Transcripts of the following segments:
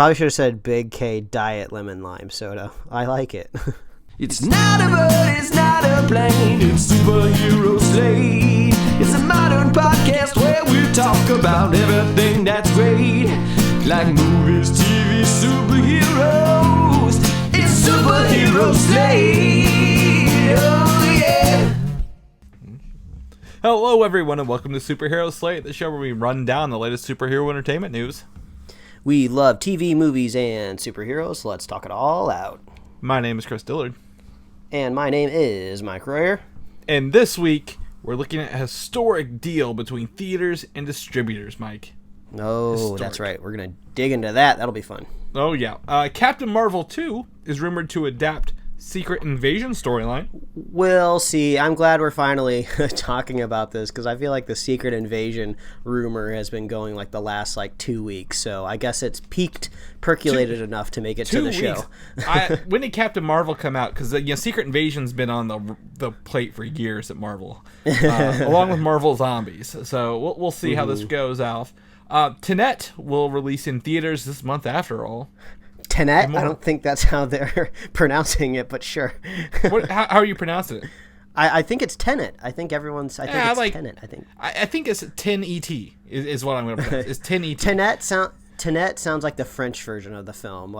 Probably should have said Big K Diet Lemon Lime Soda. I like it. It's not a bird, it's not a plane, it's Superhero Slate. It's a modern podcast where we talk about everything that's great, like movies, TV, superheroes. It's Superhero Slate. Oh yeah. Hello everyone and welcome to Superhero Slate, the show where we run down the latest superhero entertainment news. We love TV, movies, and superheroes, so let's talk it all out. My name is Chris Dillard. And my name is Mike Royer. And this week, we're looking at a historic deal between theaters and distributors, Mike. Oh, Historic. That's right. We're going to dig into that. That'll be fun. Oh, yeah. Captain Marvel 2 is rumored to adapt Secret Invasion storyline. We'll see. I'm glad we're finally talking about this because I feel like the Secret Invasion rumor has been going like the last 2 weeks. So I guess it's percolated enough to make it to the show. When did Captain Marvel come out? Because Secret Invasion's been on the plate for years at Marvel, along with Marvel Zombies. So we'll see how this goes off. Tenet will release in theaters this month after all. Tenet? I don't think that's how they're pronouncing it, but sure. How are you pronouncing it? I think it's Tenet. I think it's Tenet, I think. I think it's 10ET is what I'm going to pronounce. It's 10ET. Tenet sounds like the French version of the film.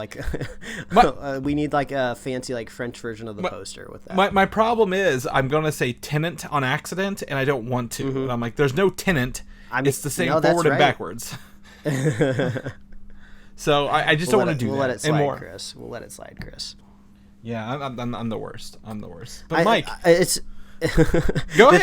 We need a fancy French version of the poster with that. My problem is I'm going to say tenant on accident, and I don't want to. And I'm like, there's no tenant. It's the same forward and backwards. So I just don't want to do that. We'll let it slide, Chris. We'll let it slide, Chris. Yeah, I'm the worst. I'm the worst. But Mike, it's go ahead.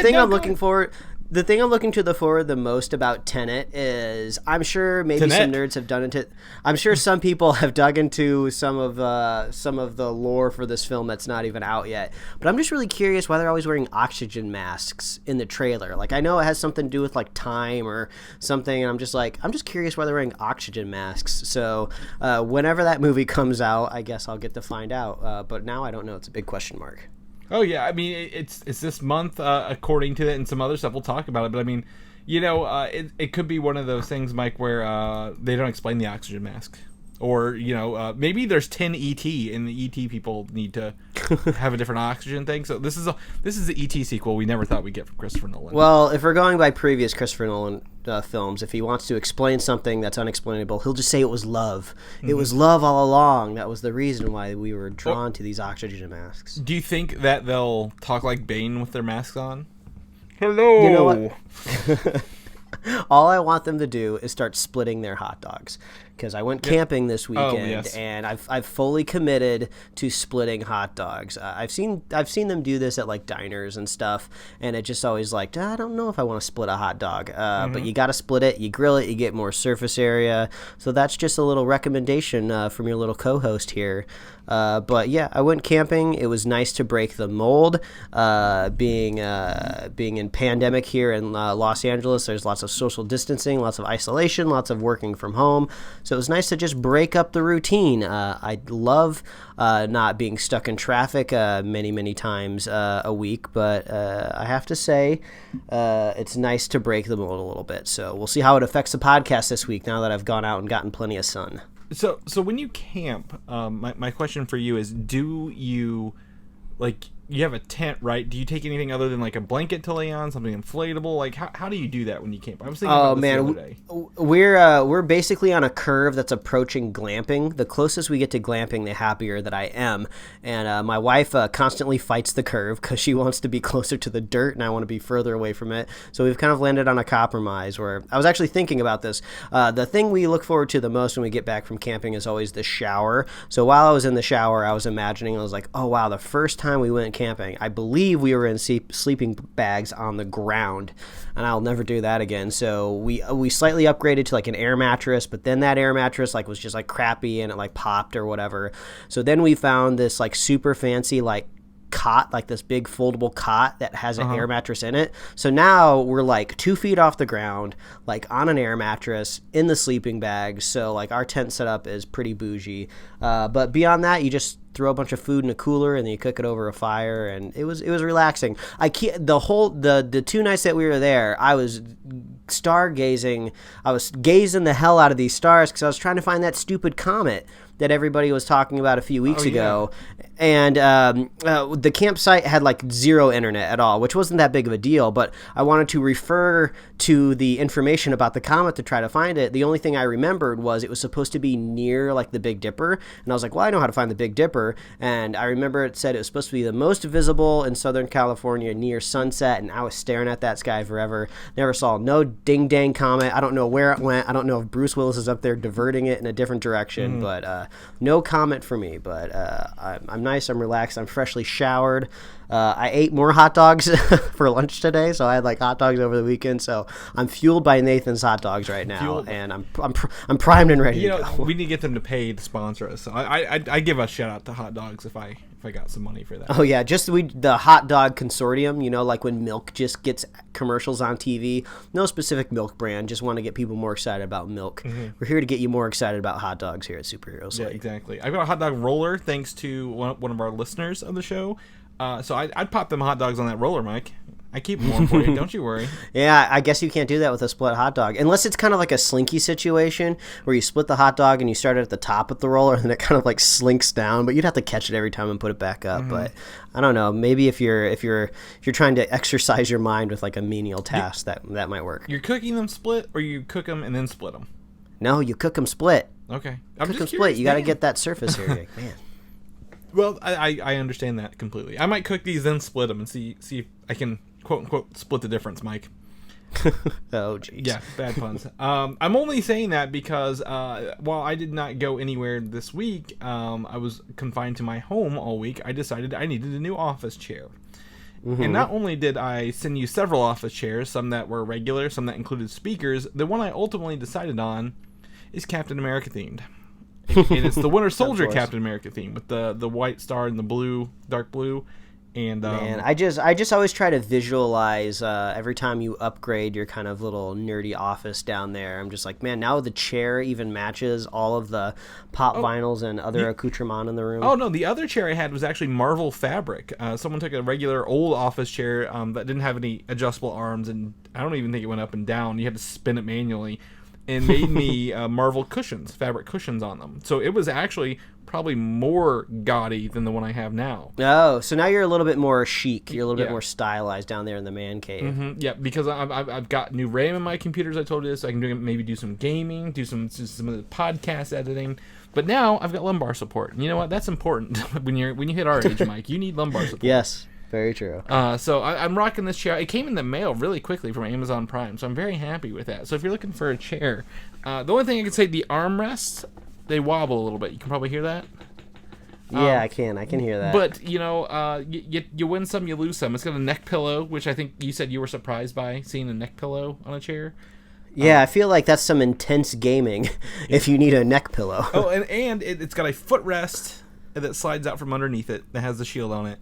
The thing I'm looking to forward the most about Tenet is I'm sure maybe some nerds have done into. I'm sure some people have dug into some of the lore for this film that's not even out yet. But I'm just really curious why they're always wearing oxygen masks in the trailer. I know it has something to do with time or something, and I'm just curious why they're wearing oxygen masks. So whenever that movie comes out, I guess I'll get to find out. But now I don't know. It's a big question mark. Oh yeah, I mean it's this month according to it, and some other stuff we'll talk about it. But I mean, it could be one of those things, Mike, where they don't explain the oxygen mask, or maybe there's 10ET and the ET people need to have a different oxygen thing. So this is the ET sequel we never thought we'd get from Christopher Nolan. Well, if we're going by previous Christopher Nolan films, if he wants to explain something that's unexplainable, he'll just say it was love. Mm-hmm. It was love all along. That was the reason why we were drawn to these oxygen masks. Do you think that they'll talk like Bane with their masks on? Hello. You know what? All I want them to do is start splitting their hot dogs, because I went camping this weekend, and I've fully committed to splitting hot dogs. I've seen them do this at diners and stuff, and it just always I don't know if I want to split a hot dog. But you got to split it. You grill it. You get more surface area. So that's just a little recommendation from your little co-host here. But yeah, I went camping. It was nice to break the mold. Being in pandemic here in Los Angeles, there's lots of social distancing, lots of isolation, lots of working from home. So it was nice to just break up the routine. I love not being stuck in traffic many times a week, but I have to say it's nice to break the mold a little bit. So we'll see how it affects the podcast this week now that I've gone out and gotten plenty of sun. So when you camp, my question for you is, do you you have a tent, right? Do you take anything other than a blanket to lay on, something inflatable? How do you do that when you camp? I was thinking about this the other day. We're basically on a curve that's approaching glamping. The closest we get to glamping, the happier that I am. And my wife constantly fights the curve because she wants to be closer to the dirt, and I want to be further away from it. So we've kind of landed on a compromise where I was actually thinking about this. The thing we look forward to the most when we get back from camping is always the shower. So while I was in the shower, I was imagining, I was like, oh wow, the first time we went camping, I believe we were in sleeping bags on the ground, and I'll never do that again. So we slightly upgraded to an air mattress, but then that air mattress was just crappy, and it popped or whatever. So then we found this super fancy cot, this big foldable cot that has an air mattress in it. So now we're 2 feet off the ground, on an air mattress in the sleeping bag. So our tent setup is pretty bougie. But beyond that, you just throw a bunch of food in a cooler and then you cook it over a fire, and it was relaxing. The 2 nights that we were there, I was stargazing. I was gazing the hell out of these stars because I was trying to find that stupid comet that everybody was talking about a few weeks ago. And the campsite had like zero internet at all, which wasn't that big of a deal, but I wanted to refer to the information about the comet to try to find it. The only thing I remembered was it was supposed to be near like the Big Dipper, and I was like, well, I know how to find the Big Dipper, and I remember it said it was supposed to be the most visible in Southern California near sunset, and I was staring at that sky forever. Never saw no ding-dang comet. I don't know where it went. I don't know if Bruce Willis is up there diverting it in a different direction, but no comment for me. But I'm nice. I'm relaxed. I'm freshly showered. I ate more hot dogs for lunch today, so I had like hot dogs over the weekend. So I'm fueled by Nathan's hot dogs right now, and I'm primed and ready to go. We need to get them to pay to sponsor us. So I give a shout out to hot dogs if I got some money for that. Oh yeah, just the hot dog consortium. You know, like when milk just gets commercials on TV. No specific milk brand. Just want to get people more excited about milk. We're here to get you more excited about hot dogs here at Superhero Slate. Yeah, exactly. I've got a hot dog roller thanks to one of our listeners of the show. So I'd pop them hot dogs on that roller, Mike. I keep them warm for you. Don't you worry. Yeah, I guess you can't do that with a split hot dog. Unless it's kind of like a slinky situation where you split the hot dog and you start it at the top of the roller and then it kind of like slinks down, but you'd have to catch it every time and put it back up. But I don't know. Maybe if you're trying to exercise your mind with like a menial task, that might work. You're cooking them split, or you cook them and then split them? No, you cook them split. Okay. I'm cook them split. You got to get that surface area, man. Well, I understand that completely. I might cook these then split them and see if I can quote unquote split the difference, Mike. Oh jeez. Yeah, bad puns. I'm only saying that because while I did not go anywhere this week, I was confined to my home all week. I decided I needed a new office chair. And not only did I send you several office chairs, some that were regular, some that included speakers, the one I ultimately decided on is Captain America themed. And it's the Winter Soldier Captain America theme with the white star and the blue, dark blue. And man, I just always try to visualize every time you upgrade your kind of little nerdy office down there. I'm just like, man, now the chair even matches all of the pop vinyls and other accoutrements in the room. Oh no, the other chair I had was actually Marvel fabric. Someone took a regular old office chair that didn't have any adjustable arms, and I don't even think it went up and down. You had to spin it manually. And made me Marvel cushions, fabric cushions on them. So it was actually probably more gaudy than the one I have now. Oh, so now you're a little bit more chic. You're a little bit more stylized down there in the man cave. Yeah, because I've got new RAM in my computers. I told you this. I can maybe do some gaming, do some of the podcast editing. But now I've got lumbar support. And you know what? That's important when you hit our age, Mike. You need lumbar support. Yes. Very true. So I'm rocking this chair. It came in the mail really quickly from Amazon Prime, so I'm very happy with that. So if you're looking for a chair, the only thing I can say, the armrests, they wobble a little bit. You can probably hear that. Yeah, I can hear that. But you win some, you lose some. It's got a neck pillow, which I think you said you were surprised by seeing a neck pillow on a chair. Yeah, I feel like that's some intense gaming if you need a neck pillow. Oh, and it's got a footrest that slides out from underneath it that has the shield on it.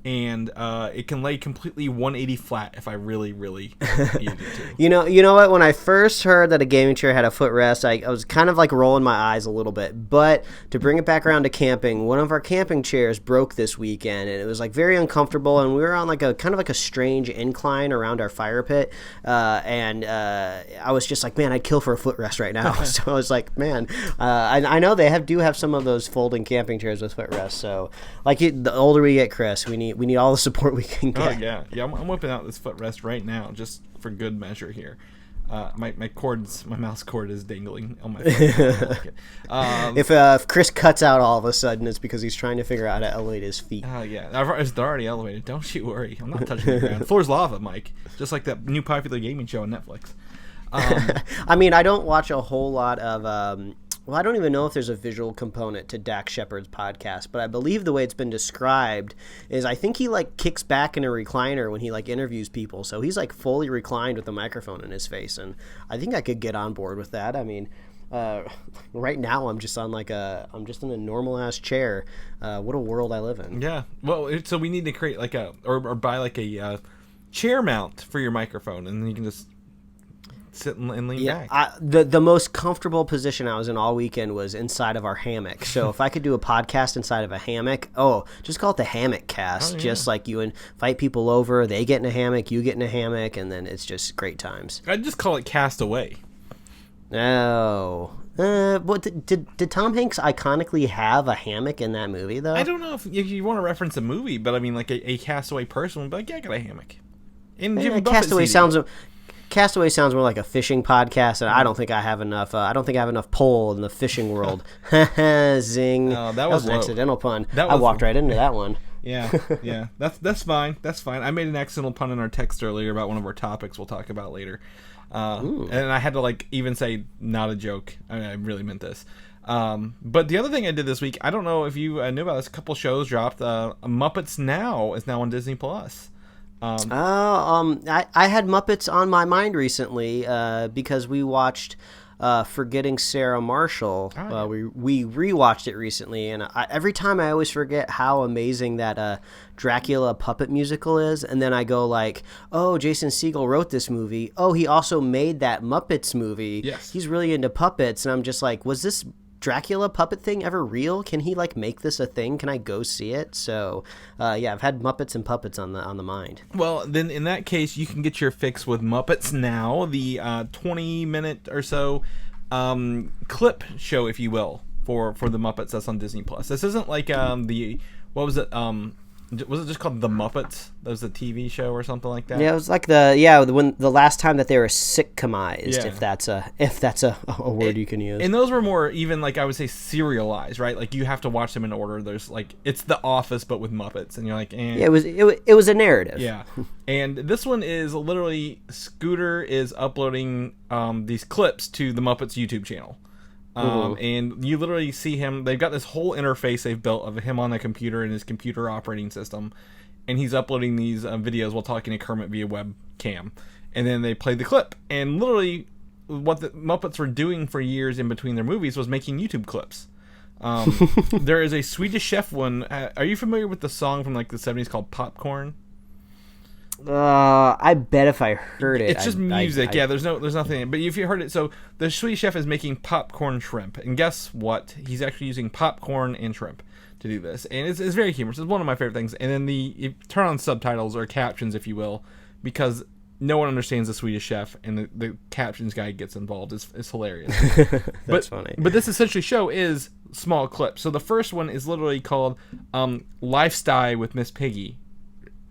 And it can lay completely 180 flat if I really, really needed it to. You know what? When I first heard that a gaming chair had a footrest, I was kind of like rolling my eyes a little bit. But to bring it back around to camping, one of our camping chairs broke this weekend, and it was like very uncomfortable. And we were on like a kind of like a strange incline around our fire pit, and I was just like, man, I'd kill for a footrest right now. So I was like, man, I know they do have some of those folding camping chairs with footrests. So like the older we get, Chris, we need all the support we can get. Oh yeah. I'm whipping out this footrest right now just for good measure here. My mouse cord is dangling on my phone. If Chris cuts out all of a sudden, it's because he's trying to figure out how to elevate his feet. Oh yeah, they're already elevated. Don't you worry. I'm not touching the ground. Floor's lava, Mike. Just like that new popular gaming show on Netflix. I mean, I don't watch a whole lot of. Well, I don't even know if there's a visual component to Dax Shepard's podcast, but I believe the way it's been described is I think he like kicks back in a recliner when he like interviews people. So he's like fully reclined with a microphone in his face, and I think I could get on board with that. I mean, right now I'm just in a normal ass chair. What a world I live in. Yeah. Well, so we need to create like or buy like a chair mount for your microphone, and then you can just sit and lean back. The most comfortable position I was in all weekend was inside of our hammock. So if I could do a podcast inside of a hammock, just call it the hammock cast. Just like you invite people over, they get in a hammock, you get in a hammock, and then it's just great times. I'd just call it Castaway. Oh. What did Tom Hanks iconically have a hammock in that movie though? I don't know if you want to reference a movie, but I mean like a castaway person would be like, yeah, I got a hammock. And Castaway sounds more like a fishing podcast, and I don't think I have enough. I don't think I have enough pull in the fishing world. Zing! No, that was an accidental pun. I walked right into that one. Yeah. That's fine. That's fine. I made an accidental pun in our text earlier about one of our topics we'll talk about later. And I had to even say not a joke. I really meant this. But the other thing I did this week, I don't know if you knew about this. A couple shows dropped. Muppets Now is now on Disney Plus. I had Muppets on my mind recently because we watched Forgetting Sarah Marshall. We rewatched it recently, and every time I always forget how amazing that Dracula puppet musical is, and then I go like, oh, Jason Segel wrote this movie. Oh, he also made that Muppets movie. Yes. He's really into puppets, and I'm just like, was this Dracula puppet thing ever real? Can he make this a thing? Can I go see it? So I've had Muppets and puppets on the mind. Well, then in that case, you can get your fix with Muppets Now, the 20-minute or so clip show, if you will, for the Muppets that's on Disney Plus. This isn't like what was it? Was it just called The Muppets? That was the TV show or something like that? Yeah, it was like the last time that they were sitcomized, if that's a word you can use. And those were more even I would say serialized, right? Like you have to watch them in order. There's it's The Office but with Muppets, and you're like, eh. Yeah, it was a narrative. Yeah, and this one is literally Scooter is uploading these clips to the Muppets YouTube channel. And you literally see him. They've got this whole interface they've built of him on a computer and his computer operating system, and he's uploading these videos while talking to Kermit via webcam. And then they play the clip, and literally what the Muppets were doing for years in between their movies was making YouTube clips. There is a Swedish Chef one. Are you familiar with the song from the 70s called Popcorn? I bet if I heard it, it's just music. There's nothing. But if you heard it, so the Swedish Chef is making popcorn shrimp, and guess what? He's actually using popcorn and shrimp to do this, and it's very humorous. It's one of my favorite things. And then you turn on subtitles or captions, if you will, because no one understands the Swedish Chef, and the captions guy gets involved. It's hilarious. That's funny. But this essentially show is small clips. So the first one is literally called Lifestyle with Miss Piggy.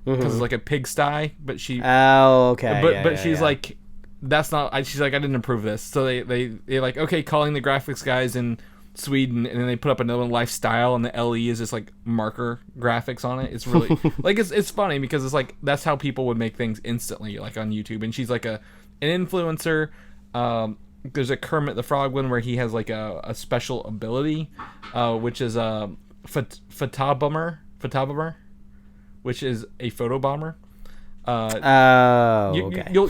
Because it's like a pigsty, but she. Oh, okay. But she's like, that's not. She's like, I didn't approve this. So they like, okay, calling the graphics guys in Sweden, and then they put up another one, Lifestyle, and the LE is just marker graphics on it. It's really it's funny because it's that's how people would make things instantly, on YouTube. And she's an influencer. There's a Kermit the Frog one where he has a special ability, which is a photobomber, which is a photo bomber. Okay. You'll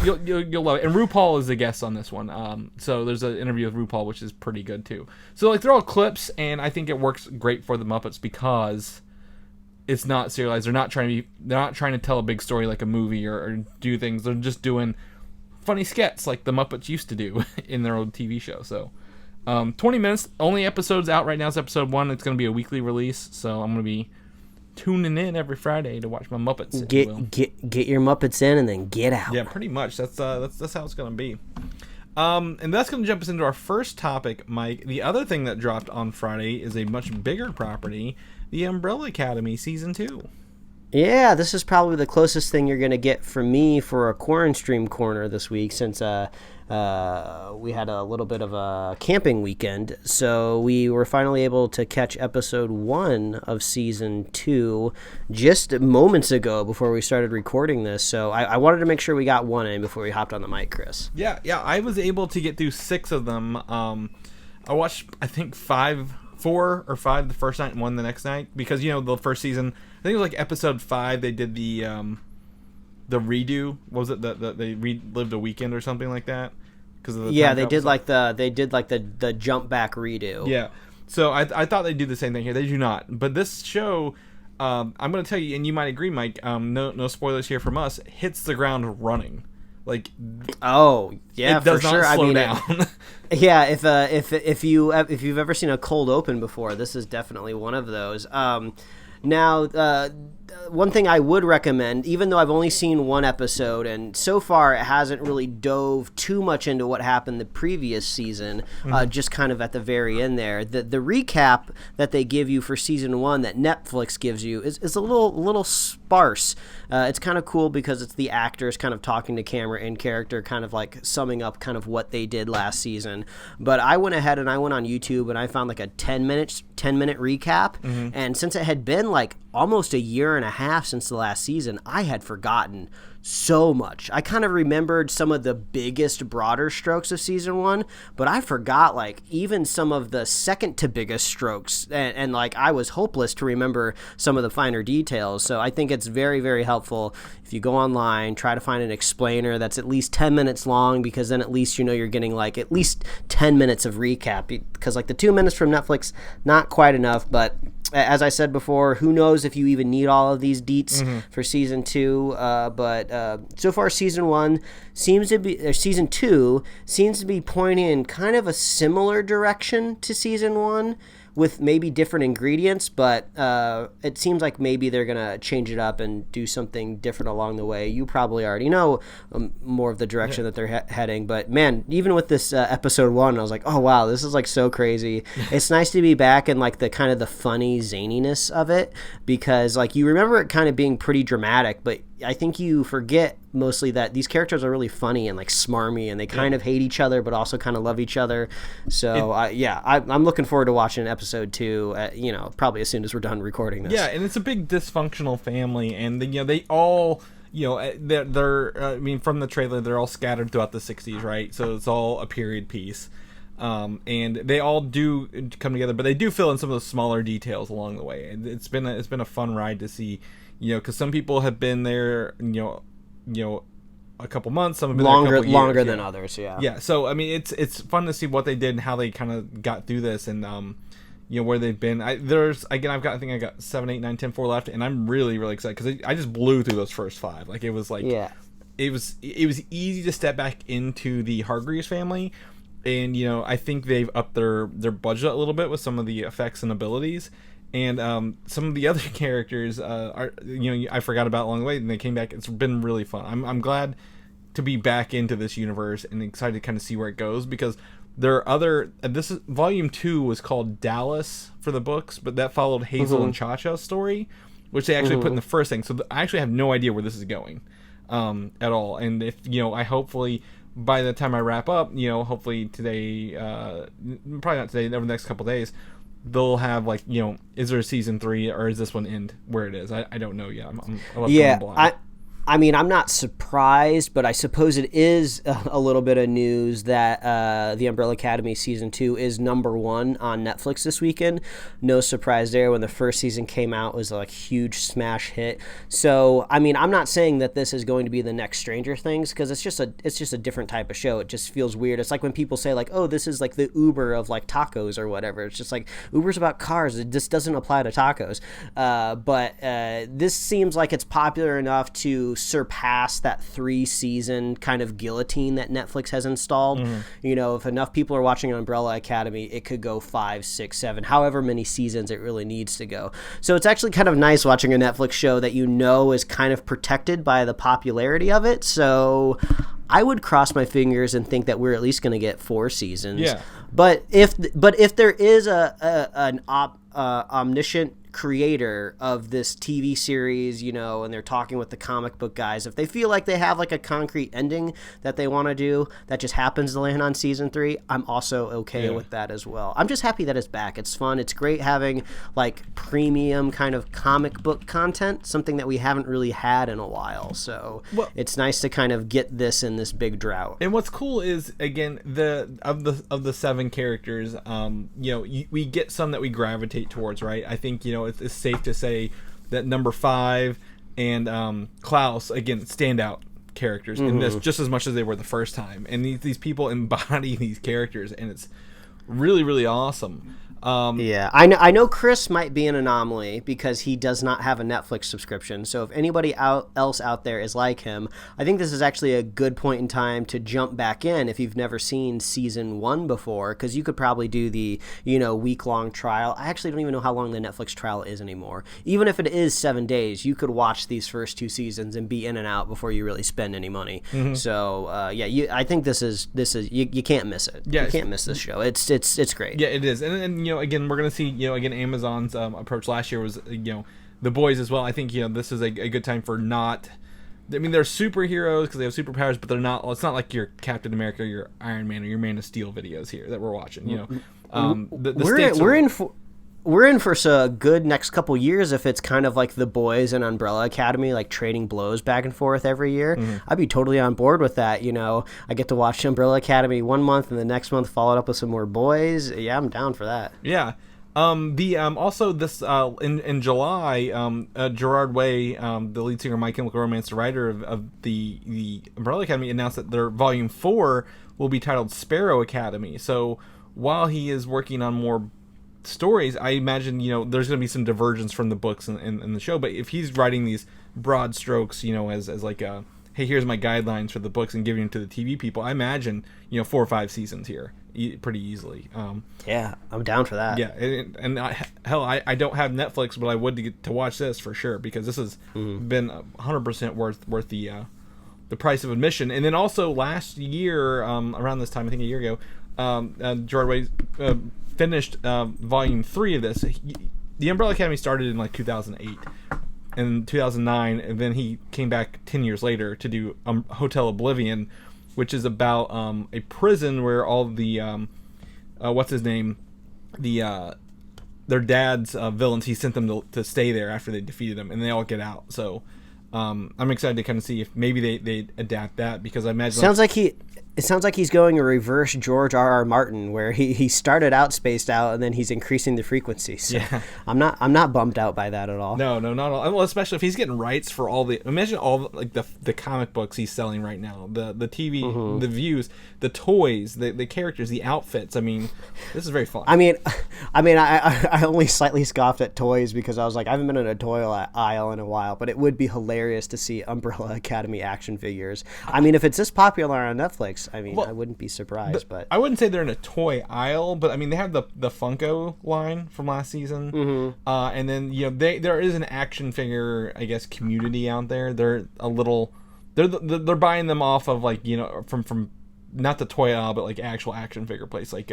love it. And RuPaul is the guest on this one. So there's an interview with RuPaul, which is pretty good too. So they're all clips, and I think it works great for the Muppets because it's not serialized. They're not trying to tell a big story like a movie or do things. They're just doing funny skits like the Muppets used to do in their old TV show. So 20 minutes. Only episodes out right now is episode 1. It's going to be a weekly release, so I'm going to be tuning in every Friday to watch my Muppets. Get your Muppets in and then get out. Yeah, pretty much. That's how it's gonna be. And that's gonna jump us into our first topic, Mike. The other thing that dropped on Friday is a much bigger property, The Umbrella Academy Season 2. Yeah, this is probably the closest thing you're gonna get from me for a Quarren Stream corner this week, since we had a little bit of a camping weekend. So we were finally able to catch episode 1 of season 2 just moments ago before we started recording this. So I wanted to make sure we got one in before we hopped on the mic, Chris. Yeah, I was able to get through 6 of them. I watched, I think, 4 or 5 the first night and 1 the next night, because the first season, I think it was episode 5, they did the redo. What was it that they relived a weekend or something like that? They did the jump back redo. Yeah, so I thought they'd do the same thing here. They do not. But this show, I'm going to tell you, and you might agree, Mike. No spoilers here from us. Hits the ground running. Like, oh yeah, it does for sure. not slow down. Yeah, if you've ever seen a cold open before, this is definitely one of those. Now, one thing I would recommend, even though I've only seen one episode, and so far it hasn't really dove too much into what happened the previous season, just kind of at the very end there. The recap that they give you for season 1 that Netflix gives you is a little sparse. It's kind of cool because it's the actors kind of talking to camera in character, kind of like summing up kind of what they did last season. But I went ahead and I went on YouTube and I found like a 10-minute recap. And since it had been like almost a year and a half since the last season, I had forgotten so much. I kind of remembered some of the biggest, broader strokes of season 1, but I forgot like even some of the second to biggest strokes, and like I was hopeless to remember some of the finer details. So I think it's very, very helpful if you go online, try to find an explainer that's at least 10 minutes long, because then at least you know you're getting like at least 10 minutes of recap, because like the 2 minutes from Netflix, not quite enough. But as I said before, who knows if you even need all of these deets for season 2. But so far, season 2 seems to be pointing in kind of a similar direction to season 1, with maybe different ingredients, but it seems like maybe they're gonna change it up and do something different along the way. You probably already know more of the direction that they're heading, but man, even with this episode 1, I was like, oh wow, this is like so crazy. It's nice to be back in like the kind of the funny zaniness of it, because like you remember it kind of being pretty dramatic, but I think you forget mostly that these characters are really funny and like smarmy, and they kind of hate each other but also kind of love each other. So I'm looking forward to watching episode 2 probably as soon as we're done recording this. Yeah, and it's a big dysfunctional family, and they all, they're I mean, from the trailer, they're all scattered throughout the 60s, right? So it's all a period piece. And they all do come together, but they do fill in some of the smaller details along the way. It's been a fun ride to see, because some people have been there, a couple months, some have been there a couple longer years, than others. Yeah. So I mean, it's fun to see what they did and how they kind of got through this, and where they've been. I think I got 7, 8, 9, 10, 4 left, and I'm really, really excited because I just blew through those first 5. Like it was like, it was easy to step back into the Hargreaves family. And I think they've upped their budget a little bit with some of the effects and abilities, and some of the other characters are I forgot about along the way, and they came back. It's been really fun. I'm glad to be back into this universe and excited to kind of see where it goes, because there are other. This is volume 2 was called Dallas for the books, but that followed Hazel and Cha-Cha's story, which they actually put in the first thing. So I actually have no idea where this is going at all. And if I hopefully, by the time I wrap up, hopefully today, probably not today, over the next couple days, they'll have like, is there a season 3, or is this one end where it is? I don't know yet. I mean, I'm not surprised, but I suppose it is a little bit of news that The Umbrella Academy Season 2 is number 1 on Netflix this weekend. No surprise there. When the first season came out, it was a huge smash hit. So, I mean, I'm not saying that this is going to be the next Stranger Things, because it's just a different type of show. It just feels weird. It's like when people say, like, oh, this is like the Uber of like tacos or whatever. It's just like, Uber's about cars. It just doesn't apply to tacos. But this seems like it's popular enough to surpass that 3-season kind of guillotine that Netflix has installed. If enough people are watching Umbrella Academy, it could go 5, 6, 7, however many seasons it really needs to go. So it's actually kind of nice watching a Netflix show that is kind of protected by the popularity of it. So I would cross my fingers and think that we're at least going to get 4 seasons. Yeah. But if there is an omniscient creator of this TV series, and they're talking with the comic book guys, if they feel like they have like a concrete ending that they want to do that just happens to land on season 3, I'm also okay with that as well. I'm just happy that it's back. It's fun. It's great having like premium kind of comic book content, something that we haven't really had in a while. So it's nice to kind of get this in this big drought. And what's cool is, again, of the 7 characters, we get some that we gravitate towards, right? I think it's safe to say that number 5 and Klaus, again, standout characters in this just as much as they were the first time. And these people embody these characters, and it's really, really awesome. Yeah, I know Chris might be an anomaly because he does not have a Netflix subscription. So if anybody else out there is like him, I think this is actually a good point in time to jump back in if you've never seen season 1 before, because you could probably do the week-long trial. I actually don't even know how long the Netflix trial is anymore. Even if it is 7 days, you could watch these first 2 seasons and be in and out before you really spend any money. Mm-hmm. So I think this is you can't miss it. Yeah, you can't miss this show. It's great. Yeah, it is, and again, we're gonna see again Amazon's approach last year was The Boys as well. I think this is a good time for not. I mean, they're superheroes because they have superpowers, but they're not. It's not like your Captain America, or your Iron Man, or your Man of Steel videos here that we're watching. We're in for a good next couple years if it's kind of like The Boys and Umbrella Academy, like trading blows back and forth every year. Mm-hmm. I'd be totally on board with that. I get to watch Umbrella Academy one month and the next month follow it up with some more Boys. Yeah, I'm down for that. Yeah. Also this in July, Gerard Way, the lead singer of My Chemical Romance, the writer of the Umbrella Academy, announced that their volume 4 will be titled Sparrow Academy. So while he is working on more stories, I imagine there's going to be some divergence from the books and the show. But if he's writing these broad strokes, as like a hey, here's my guidelines for the books and giving them to the TV people, I imagine 4 or 5 seasons here pretty easily. Yeah, I'm down for that. Yeah, and I don't have Netflix, but I would get to watch this for sure because this has been 100% worth the price of admission. And then also last year, around this time, I think a year ago, Gerard Way finished volume 3 of this. The Umbrella Academy started in like 2008 and 2009, and then he came back 10 years later to do Hotel Oblivion, which is about a prison where all the what's his name, their dad's villains, he sent them to stay there after they defeated him, and they all get out. So I'm excited to kind of see if maybe they adapt that, because I imagine it sounds like he's going a reverse George R.R. Martin, where he started out spaced out and then he's increasing the frequency. So yeah. I'm not bummed out by that at all. No, not at all. Well, especially if he's getting rights for imagine all like the comic books he's selling right now, the TV, the views, the toys, the characters, the outfits. I mean, this is very fun. I mean, I only slightly scoffed at toys because I was like, I haven't been in a toy aisle in a while, but it would be hilarious to see Umbrella Academy action figures. I mean, if it's this popular on Netflix, I mean, I wouldn't be surprised. But I wouldn't say they're in a toy aisle, but I mean, they have the Funko line from last season, and then there is an action figure, I guess, community out there. They're buying them off of like from not the toy aisle, but like actual action figure place, like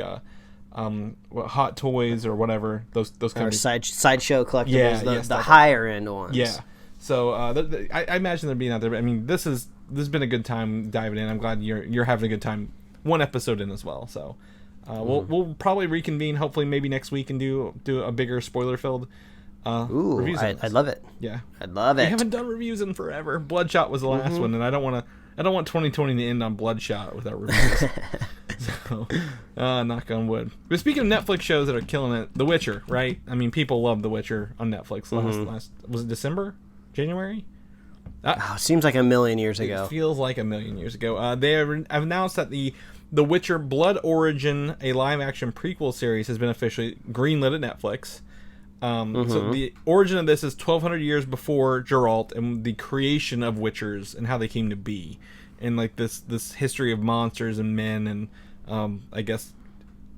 Hot Toys or whatever, those kind of sideshow collectibles, the higher end ones. Yeah. So I imagine they're being out there. But I mean, this has been a good time diving in. I'm glad you're having a good time. One episode in as well. So we'll probably reconvene. Hopefully, maybe next week and do a bigger spoiler filled reviews. I'd love it. Yeah, I'd love it. We haven't done reviews in forever. Bloodshot was the last one, and I don't want 2020 to end on Bloodshot without reviews. So, knock on wood. But speaking of Netflix shows that are killing it, The Witcher, right? I mean, people love The Witcher on Netflix. Last was it December? January? Seems like a million years ago. It feels like a million years ago. They have announced that the Witcher Blood Origin, a live-action prequel series, has been officially greenlit at Netflix. So the origin of this is 1,200 years before Geralt and the creation of Witchers and how they came to be, and like this history of monsters and men, and I guess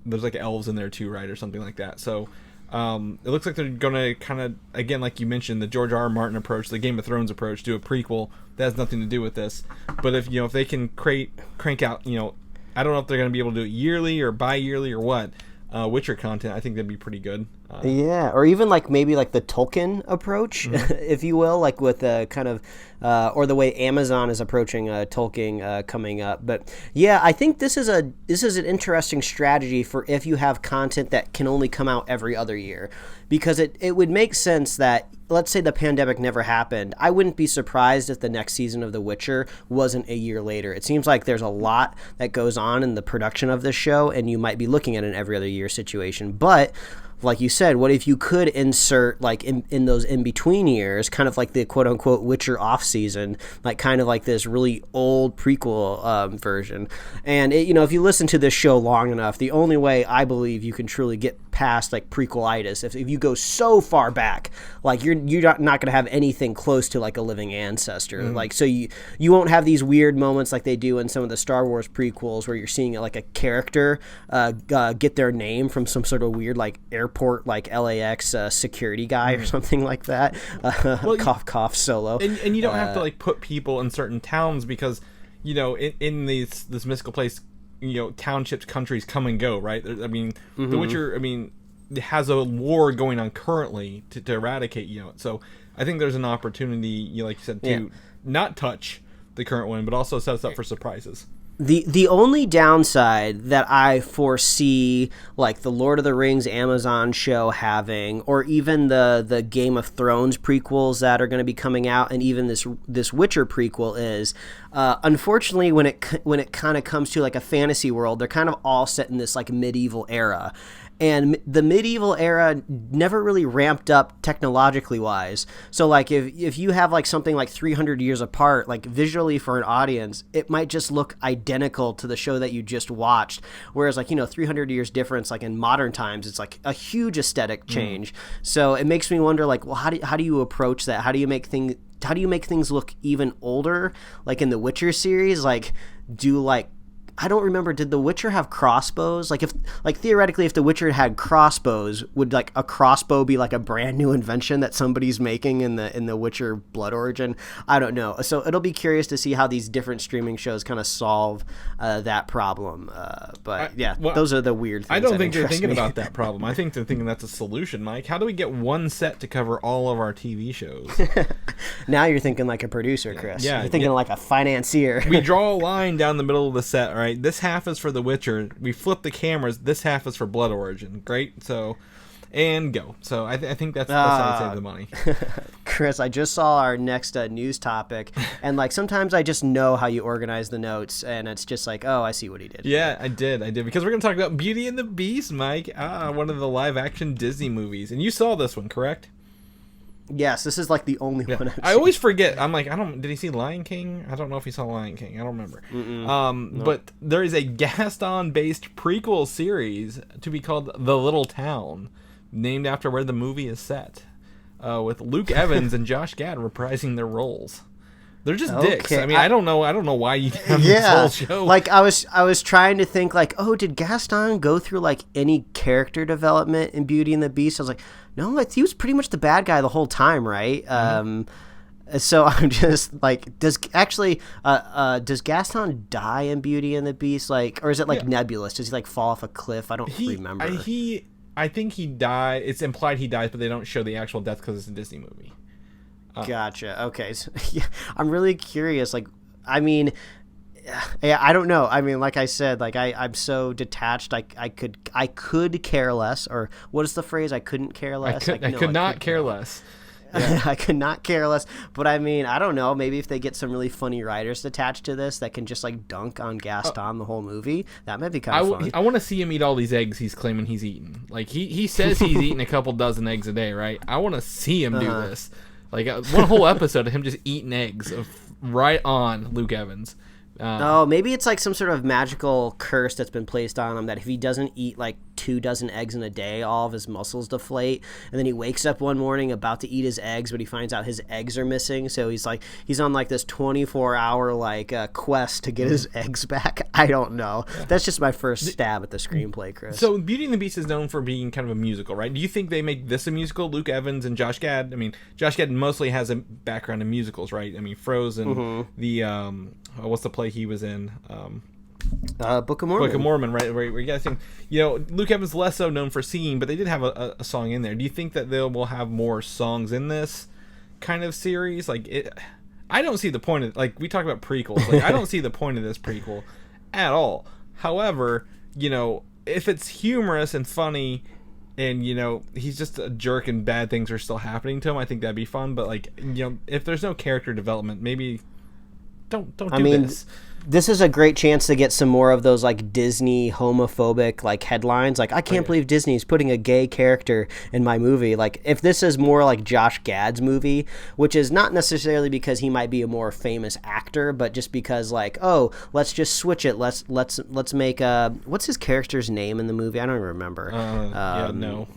there's like elves in there too, right, or something like that. So it looks like they're gonna kind of, again, like you mentioned, the George R.R. Martin approach, the Game of Thrones approach, do a prequel that has nothing to do with this. But if they can crank out, I don't know if they're gonna be able to do it yearly or bi-yearly or what, Witcher content, I think that'd be pretty good. Yeah, or even like maybe like the Tolkien approach, if you will, like with the kind of or the way Amazon is approaching Tolkien coming up. But yeah, I think this is an interesting strategy for if you have content that can only come out every other year, because it would make sense that, let's say the pandemic never happened, I wouldn't be surprised if the next season of The Witcher wasn't a year later. It seems like there's a lot that goes on in the production of this show, and you might be looking at an every other year situation. But like you said, what if you could insert like in those in-between years, kind of like the quote-unquote Witcher off-season, like kind of like this really old prequel version. And if you listen to this show long enough, the only way I believe you can truly get past like prequelitis. If you go so far back, like you're not going to have anything close to like a living ancestor. Like, so you won't have these weird moments like they do in some of the Star Wars prequels where you're seeing like a character get their name from some sort of weird like airport like LAX security guy or something like that. Well, cough cough Solo. And you don't have to like put people in certain towns because, you know, in this mystical place, you know, townships, countries come and go, right? I mean, The Witcher, has a war going on currently to eradicate, you know. So I think there's an opportunity, you know, like you said, to not touch the current one, but also set us up for surprises. The only downside that I foresee, like the Lord of the Rings Amazon show having, or even the Game of Thrones prequels that are going to be coming out, and even this Witcher prequel is, unfortunately, when it kind of comes to like a fantasy world, they're kind of all set in this like medieval era. And the medieval era never really ramped up technologically wise. So like if you have like something like 300 years apart, like visually for an audience, it might just look identical to the show that you just watched. Whereas like, you know, 300 years difference, like in modern times, it's like a huge aesthetic change. So it makes me wonder like, well, how do you approach that? How do you make things look even older? Like in the Witcher series, like I don't remember, did The Witcher have crossbows? Like theoretically, if The Witcher had crossbows, would like a crossbow be like a brand new invention that somebody's making in the Witcher Blood Origin? I don't know. So it'll be curious to see how these different streaming shows kind of solve that problem. Those are the weird things. I don't think they're thinking about that problem. I think they're thinking that's a solution, Mike. How do we get one set to cover all of our TV shows? Now you're thinking like a producer, Chris. Yeah, you're thinking like a financier. We draw a line down the middle of the set, right? This half is for The Witcher. We flip the cameras. This half is for Blood Origin. Great. So, and go. So I think that's how you save the money. Chris, I just saw our next news topic, and like sometimes I just know how you organize the notes, and it's just like, oh, I see what he did. Yeah, I did because we're going to talk about Beauty and the Beast, Mike. One of the live-action Disney movies, and you saw this one, correct? Yes, this is like the only one. I always forget. I'm like, did he see Lion King? I don't know if he saw Lion King. I don't remember. No. But there is a Gaston-based prequel series to be called The Little Town, named after where the movie is set, with Luke Evans and Josh Gad reprising their roles. They're just dicks. I mean, I don't know why you have this whole show. Like I was trying to think like, oh, did Gaston go through like any character development in Beauty and the Beast? I was like, no, he was pretty much the bad guy the whole time, right? So I'm just like, does Gaston die in Beauty and the Beast? Like, or is it like nebulous? Does he like fall off a cliff? I don't remember. I think he died. It's implied he dies, but they don't show the actual death because it's a Disney movie. Gotcha. Okay. So, yeah, I'm really curious. Like, I mean, I don't know. I mean, like I said, like I'm so detached. I could care less. Or what is the phrase? I couldn't care less. I could not care less. Yeah. I could not care less. But I mean, I don't know. Maybe if they get some really funny writers attached to this that can just like dunk on Gaston the whole movie, that might be kind of fun. I want to see him eat all these eggs he's claiming he's eaten. Like he says he's eating a couple dozen eggs a day, right? I want to see him do this. Like one whole episode of him just eating eggs right on Luke Evans. Maybe it's like some sort of magical curse that's been placed on him that if he doesn't eat like 2 dozen eggs in a day, all of his muscles deflate, and then he wakes up one morning about to eat his eggs, but he finds out his eggs are missing. So he's on like this 24-hour like quest to get his eggs back. I don't know. That's just my first stab at the screenplay, Chris. So Beauty and the Beast is known for being kind of a musical, right? Do you think they make this a musical? Luke Evans and Josh Gad. I mean, Josh Gad mostly has a background in musicals, right? I mean, Frozen, the what's the play he was in? Book of Mormon. Book of Mormon, right? Where you guys think, Luke Evans less so known for singing, but they did have a song in there. Do you think that they will have more songs in this kind of series? I don't see the point of, like, we talk about prequels. Like, I don't see the point of this prequel at all. However, if it's humorous and funny, and he's just a jerk and bad things are still happening to him, I think that'd be fun. But if there's no character development, maybe Don't do this. This is a great chance to get some more of those like Disney homophobic like headlines. Like, I can't believe Disney's putting a gay character in my movie. Like, if this is more like Josh Gad's movie, which is not necessarily because he might be a more famous actor, but just because like, oh, let's just switch it. Let's make what's his character's name in the movie? I don't even remember. No.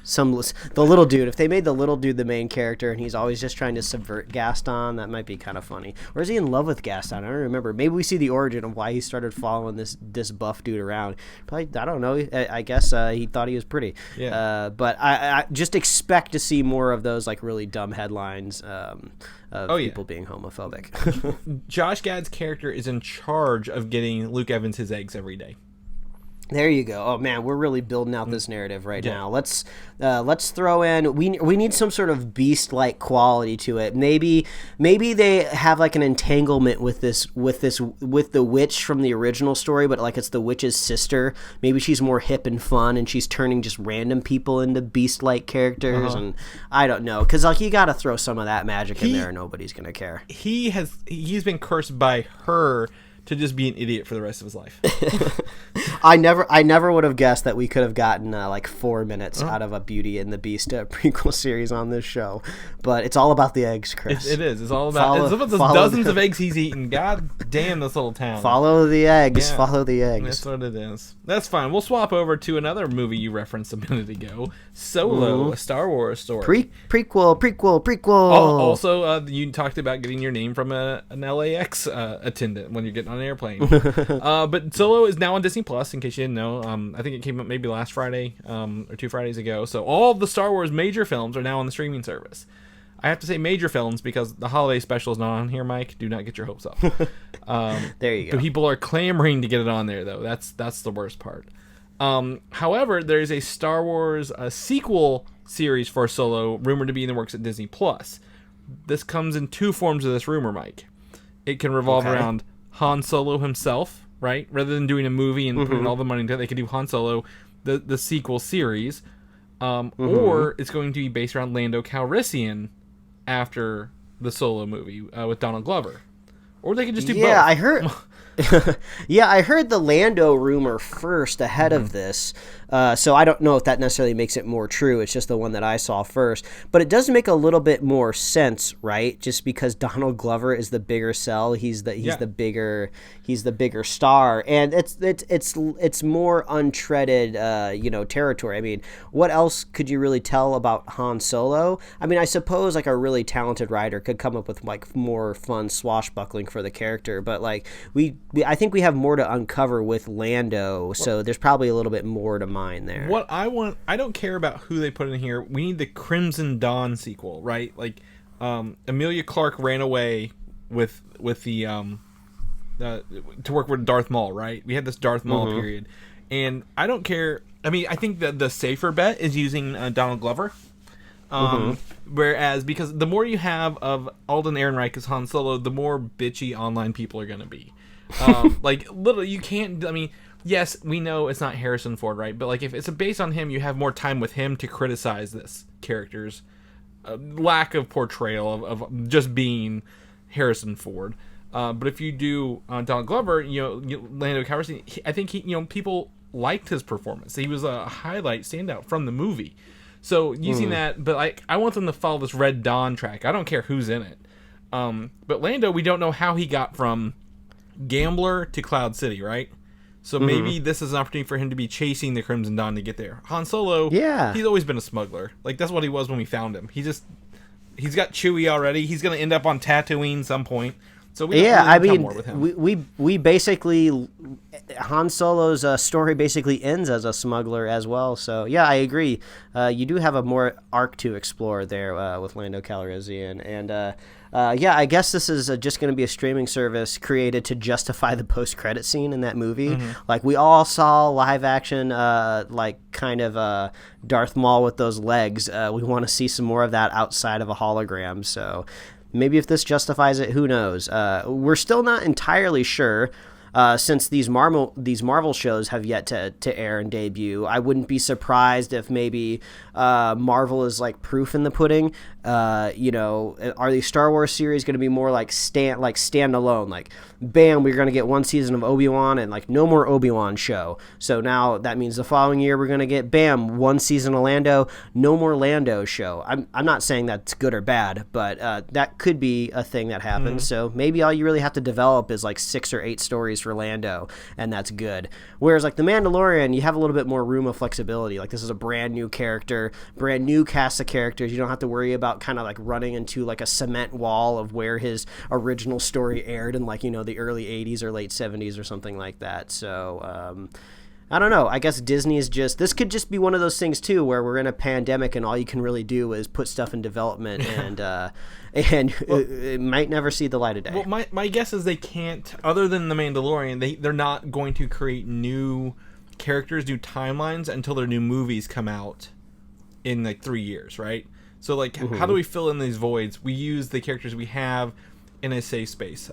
The little dude. If they made the little dude the main character and he's always just trying to subvert Gaston, that might be kind of funny. Or is he in love with Gaston? I don't remember. Maybe we see the origin of why he started following this buff dude around. Probably, I don't know. I guess he thought he was pretty. Yeah. But I just expect to see more of those like really dumb headlines of people being homophobic. Josh Gad's character is in charge of getting Luke Evans his eggs every day. There you go. Oh man, we're really building out this narrative right now. Let's throw in. We need some sort of beast-like quality to it. Maybe they have like an entanglement with the witch from the original story, but like it's the witch's sister. Maybe she's more hip and fun, and she's turning just random people into beast-like characters. And I don't know, because like you got to throw some of that magic in there, and nobody's gonna care. He's been cursed by her to just be an idiot for the rest of his life. I never would have guessed that we could have gotten like 4 minutes out of a Beauty and the Beast prequel series on this show. But it's all about the eggs, Chris. It is. It's all about the dozens of eggs he's eaten. God damn this little town. Follow the eggs. Yeah, follow the eggs. That's what it is. That's fine. We'll swap over to another movie you referenced a minute ago. Solo, a Star Wars story. Prequel. Also, you talked about getting your name from an LAX attendant when you're getting on an airplane. But Solo is now on Disney Plus, in case you didn't know. I think it came up maybe last Friday or 2 Fridays ago. So all of the Star Wars major films are now on the streaming service. I have to say major films because the holiday special is not on here, Mike. Do not get your hopes up. There you go. People are clamoring to get it on there, though. That's the worst part. However, there is a Star Wars sequel series for Solo rumored to be in the works at Disney Plus. This comes in 2 forms of this rumor, Mike. It can revolve around Han Solo himself, right? Rather than doing a movie and putting all the money into it, they could do Han Solo, the sequel series. Or it's going to be based around Lando Calrissian after the Solo movie with Donald Glover. Or they could just do both. I heard... I heard the Lando rumor first ahead of this, so I don't know if that necessarily makes it more true. It's just the one that I saw first, but it does make a little bit more sense, right? Just because Donald Glover is the bigger sell, he's the bigger star, and it's more untreaded, territory. I mean, what else could you really tell about Han Solo? I mean, I suppose like a really talented writer could come up with like more fun swashbuckling for the character, but like I think we have more to uncover with Lando, so there's probably a little bit more to mine there. What I want, I don't care about who they put in here. We need the Crimson Dawn sequel, right? Like, Emilia Clarke ran away with the to work with Darth Maul, right? We had this Darth Maul period, and I don't care. I mean, I think that the safer bet is using Donald Glover. Whereas, because the more you have of Alden Ehrenreich as Han Solo, the more bitchy online people are going to be. Like, literally, you can't, I mean, yes, we know it's not Harrison Ford, right? But, like, if it's based on him, you have more time with him to criticize this character's lack of portrayal of just being Harrison Ford. But if you do Donald Glover, Lando Calrissian, I think people liked his performance. He was a highlight standout from the movie. So using that, but like I want them to follow this Red Dawn track. I don't care who's in it. But Lando, we don't know how he got from Gambler to Cloud City, right? So maybe this is an opportunity for him to be chasing the Crimson Dawn to get there. Han Solo, he's always been a smuggler. Like that's what he was when we found him. He's got Chewie already. He's gonna end up on Tatooine some point. So we more with him. We basically Han Solo's story basically ends as a smuggler as well. So yeah, I agree. You do have a more arc to explore there with Lando Calrissian, and I guess this is just going to be a streaming service created to justify the post-credit scene in that movie. Like we all saw live action, Darth Maul with those legs. We want to see some more of that outside of a hologram. So. Maybe if this justifies it, who knows? We're still not entirely sure. since these Marvel shows have yet to air and debut, I wouldn't be surprised if maybe Marvel is like proof in the pudding. Are these Star Wars series going to be more like standalone? Like, bam, we're going to get one season of Obi-Wan and like no more Obi-Wan show. So now that means the following year we're going to get, bam, one season of Lando, no more Lando show. I'm not saying that's good or bad, but that could be a thing that happens. So maybe all you really have to develop is like 6 or 8 stories for Lando, and that's good. Whereas like The Mandalorian, you have a little bit more room of flexibility. Like, this is a brand new character, brand new cast of characters. You don't have to worry about kind of like running into like a cement wall of where his original story aired in like, the early 80s or late 70s or something like that. So I don't know. I guess Disney is this could just be one of those things too, where we're in a pandemic and all you can really do is put stuff in development it might never see the light of day. Well, my guess is they can't, other than The Mandalorian, they're not going to create new characters, new timelines until their new movies come out in like 3 years, right? So like, how do we fill in these voids? We use the characters we have in a safe space.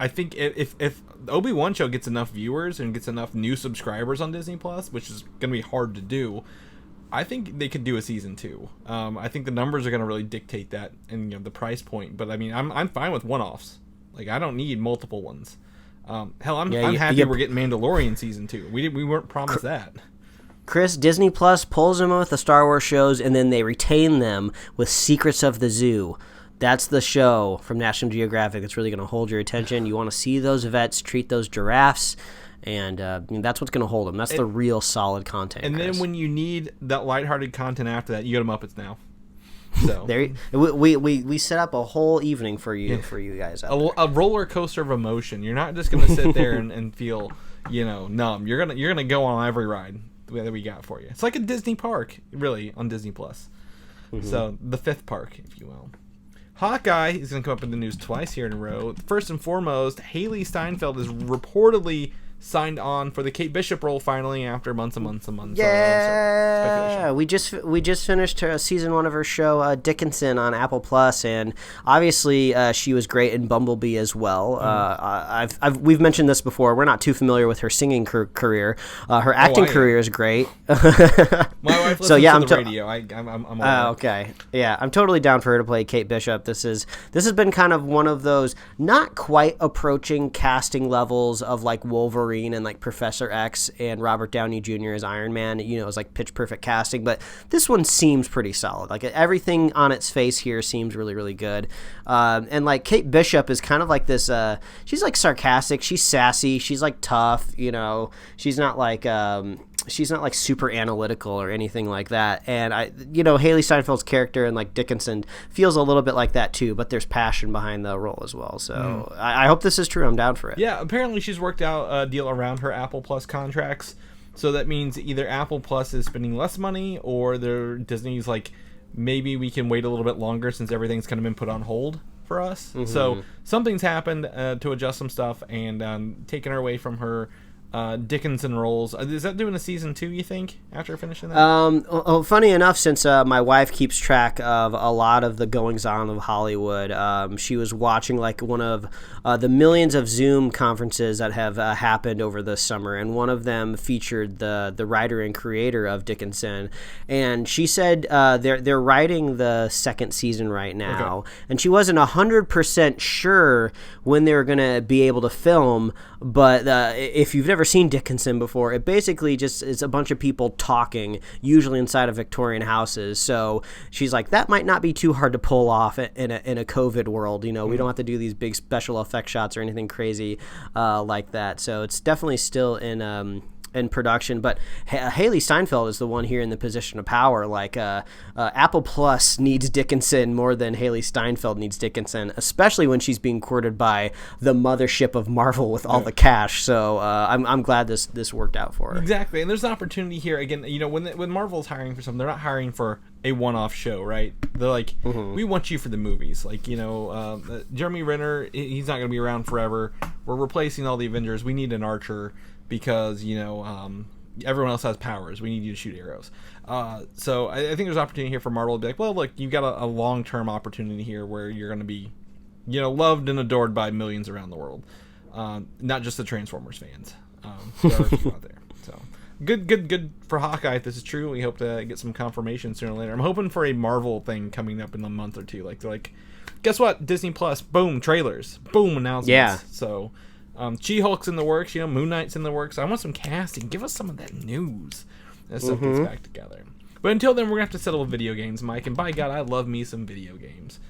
I think if the Obi-Wan show gets enough viewers and gets enough new subscribers on Disney Plus, which is going to be hard to do, I think they could do a season 2. I think the numbers are going to really dictate that, and the price point. But I mean, I'm fine with one-offs. Like, I don't need multiple ones. I'm happy we're getting Mandalorian season 2. We weren't promised that. Chris, Disney Plus pulls them with the Star Wars shows, and then they retain them with Secrets of the Zoo. That's the show from National Geographic that's really going to hold your attention. You want to see those vets treat those giraffes, and that's what's going to hold them. That's the real solid content. And Chris, then when you need that lighthearted content after that, you go to Muppets Now. So we set up a whole evening for you guys out there. A roller coaster of emotion. You're not just going to sit there and feel numb. You're gonna go on every ride that we got for you. It's like a Disney park, really, on Disney Plus. So the 5th park, if you will. Hawkeye is going to come up in the news twice here in a row. First and foremost, Haley Steinfeld is reportedly signed on for the Kate Bishop role finally after months and months and months. Yeah, we just finished season 1 of her show Dickinson on Apple Plus, and obviously she was great in Bumblebee as well. We've mentioned this before. We're not too familiar with her singing career. Her acting career is great. My wife listens to the radio. I'm okay. Yeah, I'm totally down for her to play Kate Bishop. This has been kind of one of those not quite approaching casting levels of like Wolverine and like Professor X and Robert Downey Jr. as Iron Man. It's like pitch perfect casting, but this one seems pretty solid. Like, everything on its face here seems really, really good. And like Kate Bishop is kind of like this. She's like sarcastic. She's sassy. She's like tough. She's not like super analytical or anything like that. And Haley Steinfeld's character in like Dickinson feels a little bit like that too, but there's passion behind the role as well. So I hope this is true. I'm down for it. Yeah, apparently she's worked out a deal around her Apple Plus contracts. So that means either Apple Plus is spending less money, or Disney's like, maybe we can wait a little bit longer since everything's kind of been put on hold for us. So something's happened to adjust some stuff and taken her away from her Dickinson roles. Is that doing a season 2, you think, after finishing that? Funny enough, since my wife keeps track of a lot of the goings-on of Hollywood, she was watching like one of the millions of Zoom conferences that have happened over the summer, and one of them featured the writer and creator of Dickinson, and she said they're writing the 2nd season right now, and she wasn't 100% sure when they were going to be able to film, but if you've never seen Dickinson before, it basically just is a bunch of people talking, usually inside of Victorian houses. So she's like, that might not be too hard to pull off in a COVID world. We don't have to do these big special effect shots or anything crazy like that. So it's definitely still in production, but Haley Steinfeld is the one here in the position of power. Like Apple Plus needs Dickinson more than Haley Steinfeld needs Dickinson, especially when she's being courted by the mothership of Marvel with all the cash. So I'm glad this worked out for her. Exactly, and there's an opportunity here again. When Marvel's hiring for something, they're not hiring for a one-off show, right? They're like, we want you for the movies. Like, Jeremy Renner, he's not going to be around forever. We're replacing all the Avengers. We need an Archer, because everyone else has powers. We need you to shoot arrows. So I think there's opportunity here for Marvel to be like, well, look, you've got a long-term opportunity here where you're going to be, loved and adored by millions around the world. not just the Transformers fans. There are a few out there. So good for Hawkeye if this is true. We hope to get some confirmation sooner or later. I'm hoping for a Marvel thing coming up in a month or two. Like they're like, guess what? Disney Plus, boom, trailers, boom, announcements. Yeah. So She-Hulk's in the works. Moon Knight's in the works. I want some casting. Give us some of that news. That stuff gets back together. But until then, we're gonna have to settle with video games, Mike. And by God, I love me some video games.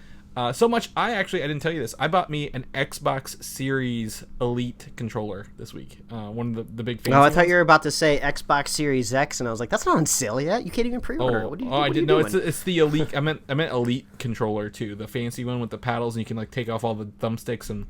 So much, I didn't tell you this. I bought me an Xbox Series Elite controller this week. One of the big fancy I thought you were about to say Xbox Series X, and I was like, that's not on sale yet. You can't even pre-order. I didn't know. It's the Elite. I meant Elite controller too, the fancy one with the paddles, and you can like take off all the thumbsticks and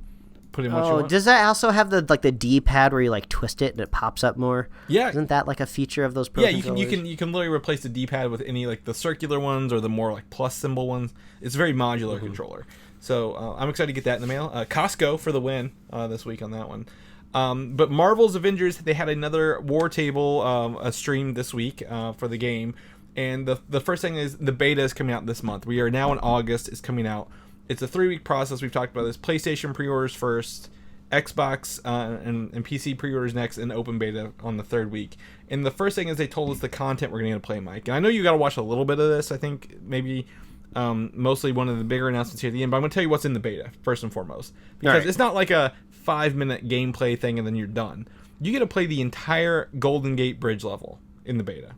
put in what you want. Does that also have the D-pad where you like twist it and it pops up more? Yeah. Isn't that like a feature of those Pro controllers? You can literally replace the D-pad with any like the circular ones or the more like plus symbol ones. It's a very modular controller. So I'm excited to get that in the mail. Costco for the win this week on that one. But Marvel's Avengers, they had another War Table a stream this week for the game. And the first thing is the beta is coming out this month. We are now in August. It's coming out. It's a 3-week process. We've talked about this. PlayStation pre-orders first, Xbox and PC pre-orders next, and open beta on the 3rd week. And the first thing is they told us the content we're going to play, Mike. And I know you got to watch a little bit of this. I think maybe mostly one of the bigger announcements here at the end. But I'm going to tell you what's in the beta, first and foremost. Because it's not like a 5-minute gameplay thing and then you're done. You get to play the entire Golden Gate Bridge level in the beta,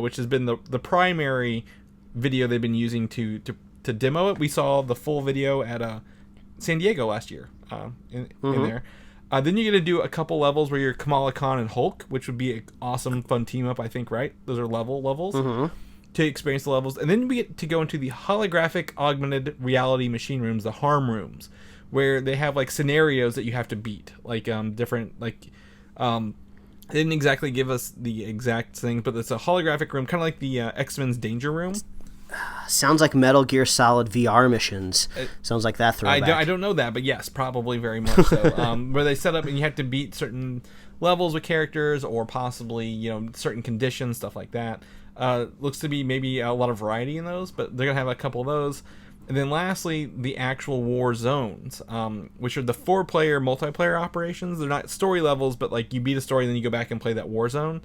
which has been the primary video they've been using to demo it. We saw the full video at San Diego last year in there. Then you get to do a couple levels where you're Kamala Khan and Hulk, which would be an awesome, fun team up, I think, right? Those are levels to experience the levels. And then we get to go into the holographic augmented reality machine rooms, the harm rooms, where they have like scenarios that you have to beat, like different like they didn't exactly give us the exact thing, but it's a holographic room, kind of like the X-Men's Danger Room. Sounds like Metal Gear Solid VR missions. Sounds like that throwback. I don't know that, but yes, probably very much so. Where they set up and you have to beat certain levels with characters or possibly certain conditions, stuff like that. Looks to be maybe a lot of variety in those, but they're gonna have a couple of those. And then lastly, the actual war zones, which are the 4-player multiplayer operations. They're not story levels, but like you beat a story and then you go back and play that war zone.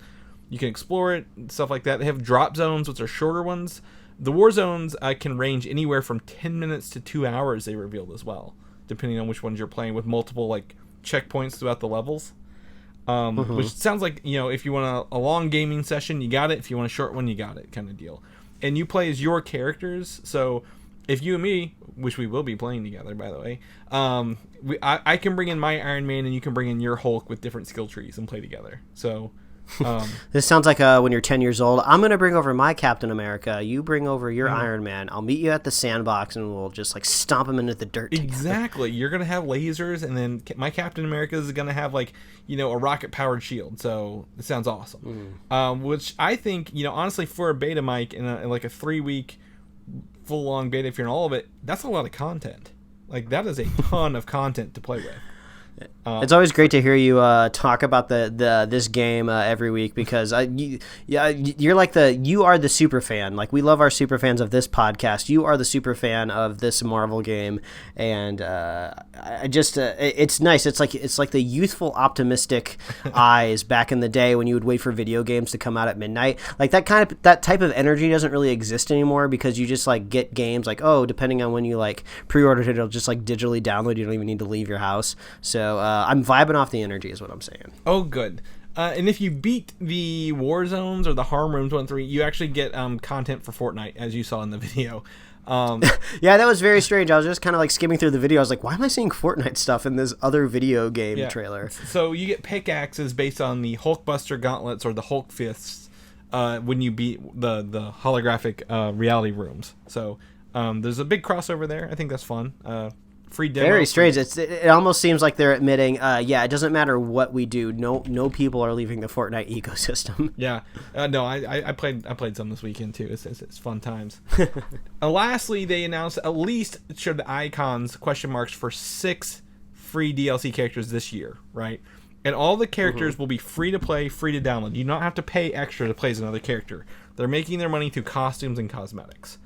You can explore it, stuff like that. They have drop zones, which are shorter ones. The war zones can range anywhere from 10 minutes to 2 hours, they revealed as well, depending on which ones you're playing, with multiple like checkpoints throughout the levels. Which sounds like, if you want a long gaming session, you got it. If you want a short one, you got it, kind of deal. And you play as your characters. So if you and me, which we will be playing together, by the way, I can bring in my Iron Man and you can bring in your Hulk with different skill trees and play together. So this sounds like when you're 10 years old. I'm going to bring over my Captain America. You bring over your Iron Man. I'll meet you at the sandbox and we'll just like stomp him into the dirt together. Exactly. You're going to have lasers, and then my Captain America is going to have like, a rocket-powered shield. So it sounds awesome. Which I think, honestly, for a beta, Mike, in like a 3-week full-long beta, if you're in all of it, that's a lot of content. Like, that is a ton of content to play with. It's always great to hear you talk about this game every week, because you're like you are the super fan. Like, we love our super fans of this podcast. You are the super fan of this Marvel game, and it's nice. It's like the youthful, optimistic eyes back in the day when you would wait for video games to come out at midnight. Like that type of energy doesn't really exist anymore, because you just like get games like, depending on when you like pre-ordered it, it'll just like digitally download. You don't even need to leave your house. So I'm vibing off the energy is what I'm saying. Oh, good. And if you beat the war zones or the harm rooms 1 3, you actually get content for Fortnite, as you saw in the video. Yeah, that was very strange. I was just kind of like skimming through the video. I was like, why am I seeing Fortnite stuff in this other video game trailer? So you get pickaxes based on the Hulkbuster gauntlets or the Hulk fists when you beat the holographic reality rooms. So there's a big crossover there. I think that's fun. Free demo. Very strange. It almost seems like they're admitting, it doesn't matter what we do. No people are leaving the Fortnite ecosystem. Yeah. No, I played some this weekend too. It's fun times. Lastly, they announced at least showed the icons question marks for 6 free DLC characters this year, right? And all the characters will be free to play, free to download. You don't have to pay extra to play as another character. They're making their money through costumes and cosmetics.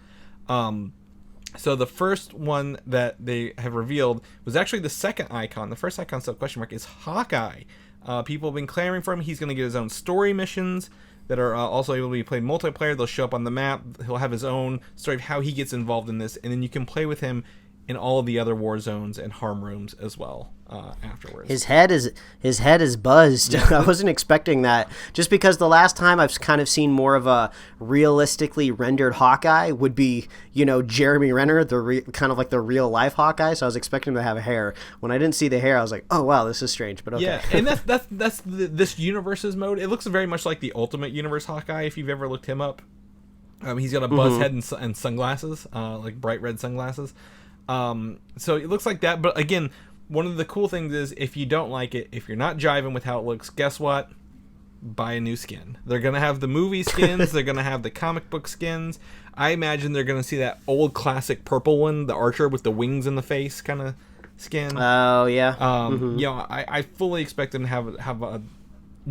So the first one that they have revealed was actually the second icon. The first icon still question mark is Hawkeye. People have been clamoring for him. He's going to get his own story missions that are also able to be played multiplayer. They'll show up on the map. He'll have his own story of how he gets involved in this, and then you can play with him in all of the other war zones and harm rooms as well afterwards. His head is buzzed. Yeah. I wasn't expecting that, just because the last time I've kind of seen more of a realistically rendered Hawkeye would be, Jeremy Renner, kind of like the real life Hawkeye. So I was expecting him to have hair. When I didn't see the hair, I was like, oh wow, this is strange, but okay. Yeah, and that's this universe's mode. It looks very much like the Ultimate Universe Hawkeye if you've ever looked him up. He's got a buzz head and sunglasses, like bright red sunglasses. So it looks like that, but again, one of the cool things is if you don't like it, if you're not jiving with how it looks, guess what? Buy a new skin. They're going to have the movie skins. They're going to have the comic book skins. I imagine they're going to see that old classic purple one, the Archer with the wings in the face kind of skin. Oh, yeah. I fully expect them to have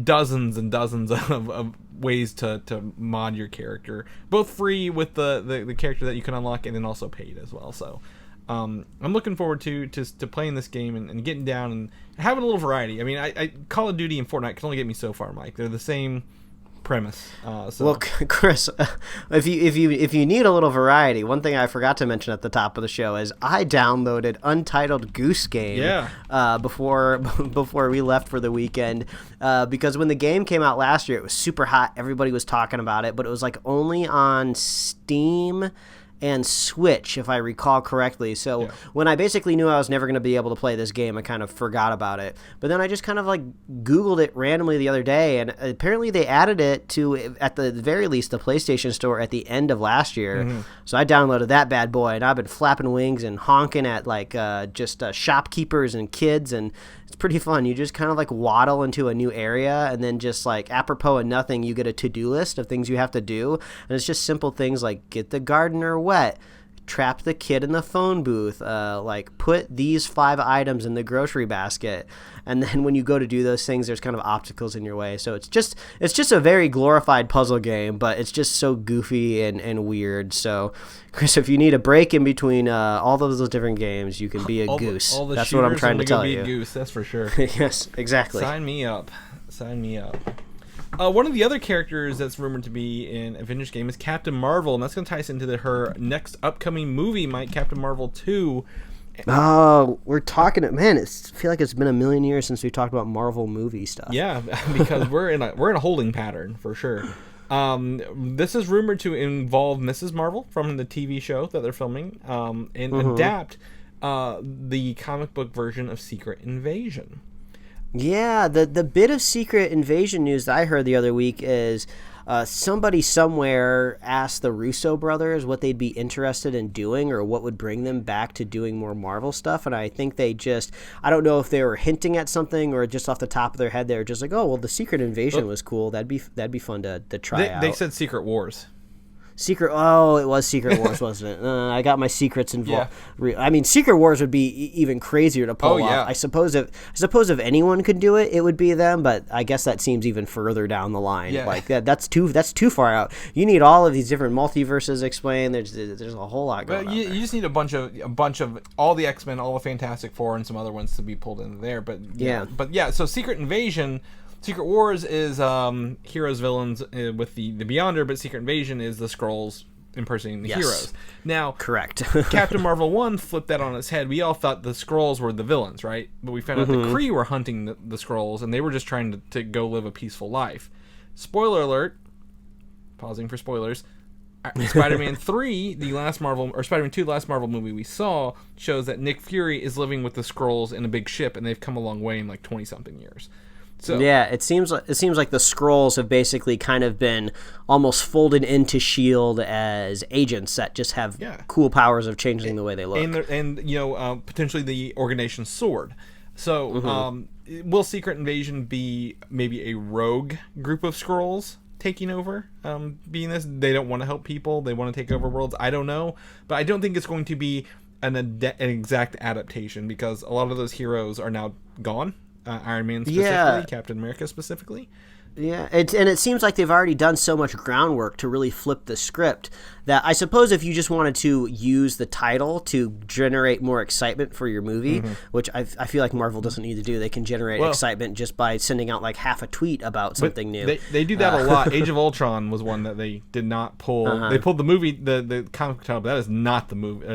dozens and dozens of ways to mod your character, both free with the character that you can unlock and then also paid as well. So I'm looking forward to playing this game and getting down and having a little variety. I mean, I Call of Duty and Fortnite can only get me so far, Mike. They're the same premise. Well, Chris, if you need a little variety, one thing I forgot to mention at the top of the show is I downloaded Untitled Goose Game before we left for the weekend, because when the game came out last year, it was super hot. Everybody was talking about it, but it was like only on Steam and Switch, if I recall correctly. So when I basically knew I was never going to be able to play this game, I kind of forgot about it. But then I just kind of like Googled it randomly the other day, and apparently they added it to, at the very least, the PlayStation Store at the end of last year. Mm-hmm. So I downloaded that bad boy, and I've been flapping wings and honking at like just shopkeepers and kids, and it's pretty fun. You just kind of like waddle into a new area, and then just like apropos of nothing, you get a to-do list of things you have to do, and it's just simple things like get the gardener wet, trap the kid in the phone booth, like put these 5 items in the grocery basket, and then when you go to do those things, there's kind of obstacles in your way. So it's just a very glorified puzzle game, but it's just so goofy and weird. So Chris, if you need a break in between all those different games, you can be a goose. That's what I'm trying to tell you. Be a goose, that's for sure. Yes, exactly. Sign me up. One of the other characters that's rumored to be in Avengers game is Captain Marvel, and that's going to tie us into her next upcoming movie, Mike, Captain Marvel 2. Oh, we're talking. Man, I feel like it's been a million years since we talked about Marvel movie stuff. Yeah, because we're in a holding pattern for sure. This is rumored to involve Mrs. Marvel from the TV show that they're filming, and adapt the comic book version of Secret Invasion. Yeah, the bit of Secret Invasion news that I heard the other week is somebody somewhere asked the Russo brothers what they'd be interested in doing or what would bring them back to doing more Marvel stuff, and I think I don't know if they were hinting at something or just off the top of their head they were just like, oh, well, the Secret Invasion was cool. That'd be fun to try out. They said Secret Wars. It was Secret Wars, wasn't it? I got my secrets involved. Yeah. I mean, Secret Wars would be even crazier to pull off. I suppose if anyone could do it, it would be them. But I guess that seems even further down the line. Yeah. Like that's too far out. You need all of these different multiverses explained. There's a whole lot going on. You just need a bunch of all the X-Men, all the Fantastic Four, and some other ones to be pulled into there. But yeah. So Secret Invasion. Secret Wars is heroes, villains with the Beyonder, but Secret Invasion is the Skrulls impersonating the heroes. Now, correct. Captain Marvel 1 flipped that on its head. We all thought the Skrulls were the villains, right? But we found out the Kree were hunting the Skrulls, and they were just trying to go live a peaceful life. Spoiler alert. Pausing for spoilers. Spider-Man 3, Spider-Man 2, the last Marvel movie we saw, shows that Nick Fury is living with the Skrulls in a big ship, and they've come a long way in like 20-something years. So, yeah, it seems like the Skrulls have basically kind of been almost folded into S.H.I.E.L.D. as agents that just have cool powers of changing the way they look, and potentially the organization's sword. So, will Secret Invasion be maybe a rogue group of Skrulls taking over? Being this, they don't want to help people, they want to take over worlds. I don't know, but I don't think it's going to be an exact adaptation because a lot of those heroes are now gone. Iron Man specifically, Captain America specifically. Yeah, and it seems like they've already done so much groundwork to really flip the script that I suppose if you just wanted to use the title to generate more excitement for your movie, which I feel like Marvel doesn't need to do, they can generate excitement just by sending out like half a tweet about something new. They do that a lot. Age of Ultron was one that they did not pull. They pulled the movie, the comic title, but that is not the movie.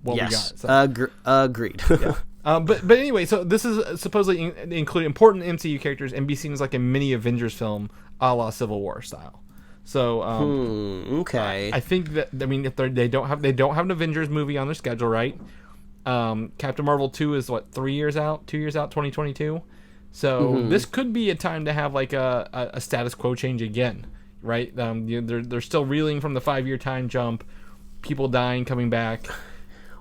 We got. So. Agreed. Yeah. But anyway, so this is supposedly including important MCU characters and be seen as like a mini Avengers film, a la Civil War style. So okay, I think that if they don't have an Avengers movie on their schedule, right? Captain Marvel 2 is what 2 years out, 2022. So this could be a time to have like a status quo change again, right? They're still reeling from the 5-year time jump, people dying, coming back.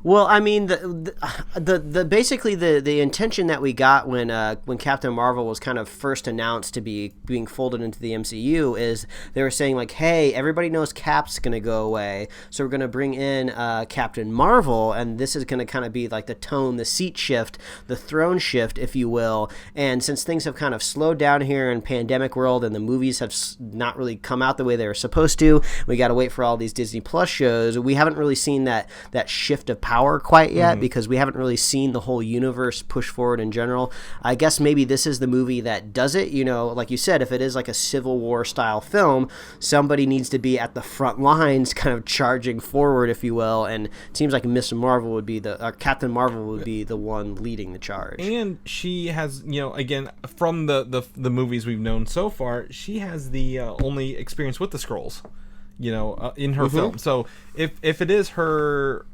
Well, I mean, the basically the intention that we got when Captain Marvel was kind of first announced to be being folded into the MCU is they were saying like, hey, everybody knows Cap's going to go away, so we're going to bring in Captain Marvel, and this is going to kind of be like the tone, the seat shift, the throne shift, if you will. And since things have kind of slowed down here in pandemic world and the movies have not really come out the way they were supposed to, we got to wait for all these Disney Plus shows. We haven't really seen that shift of power quite yet because we haven't really seen the whole universe push forward in general. I guess maybe this is the movie that does it. Like you said, if it is like a Civil War style film, somebody needs to be at the front lines kind of charging forward, if you will, and it seems like Miss Marvel would be Captain Marvel would be the one leading the charge. And she has, again, from the movies we've known so far, she has the only experience with the Skrulls, in her film. So if it is her,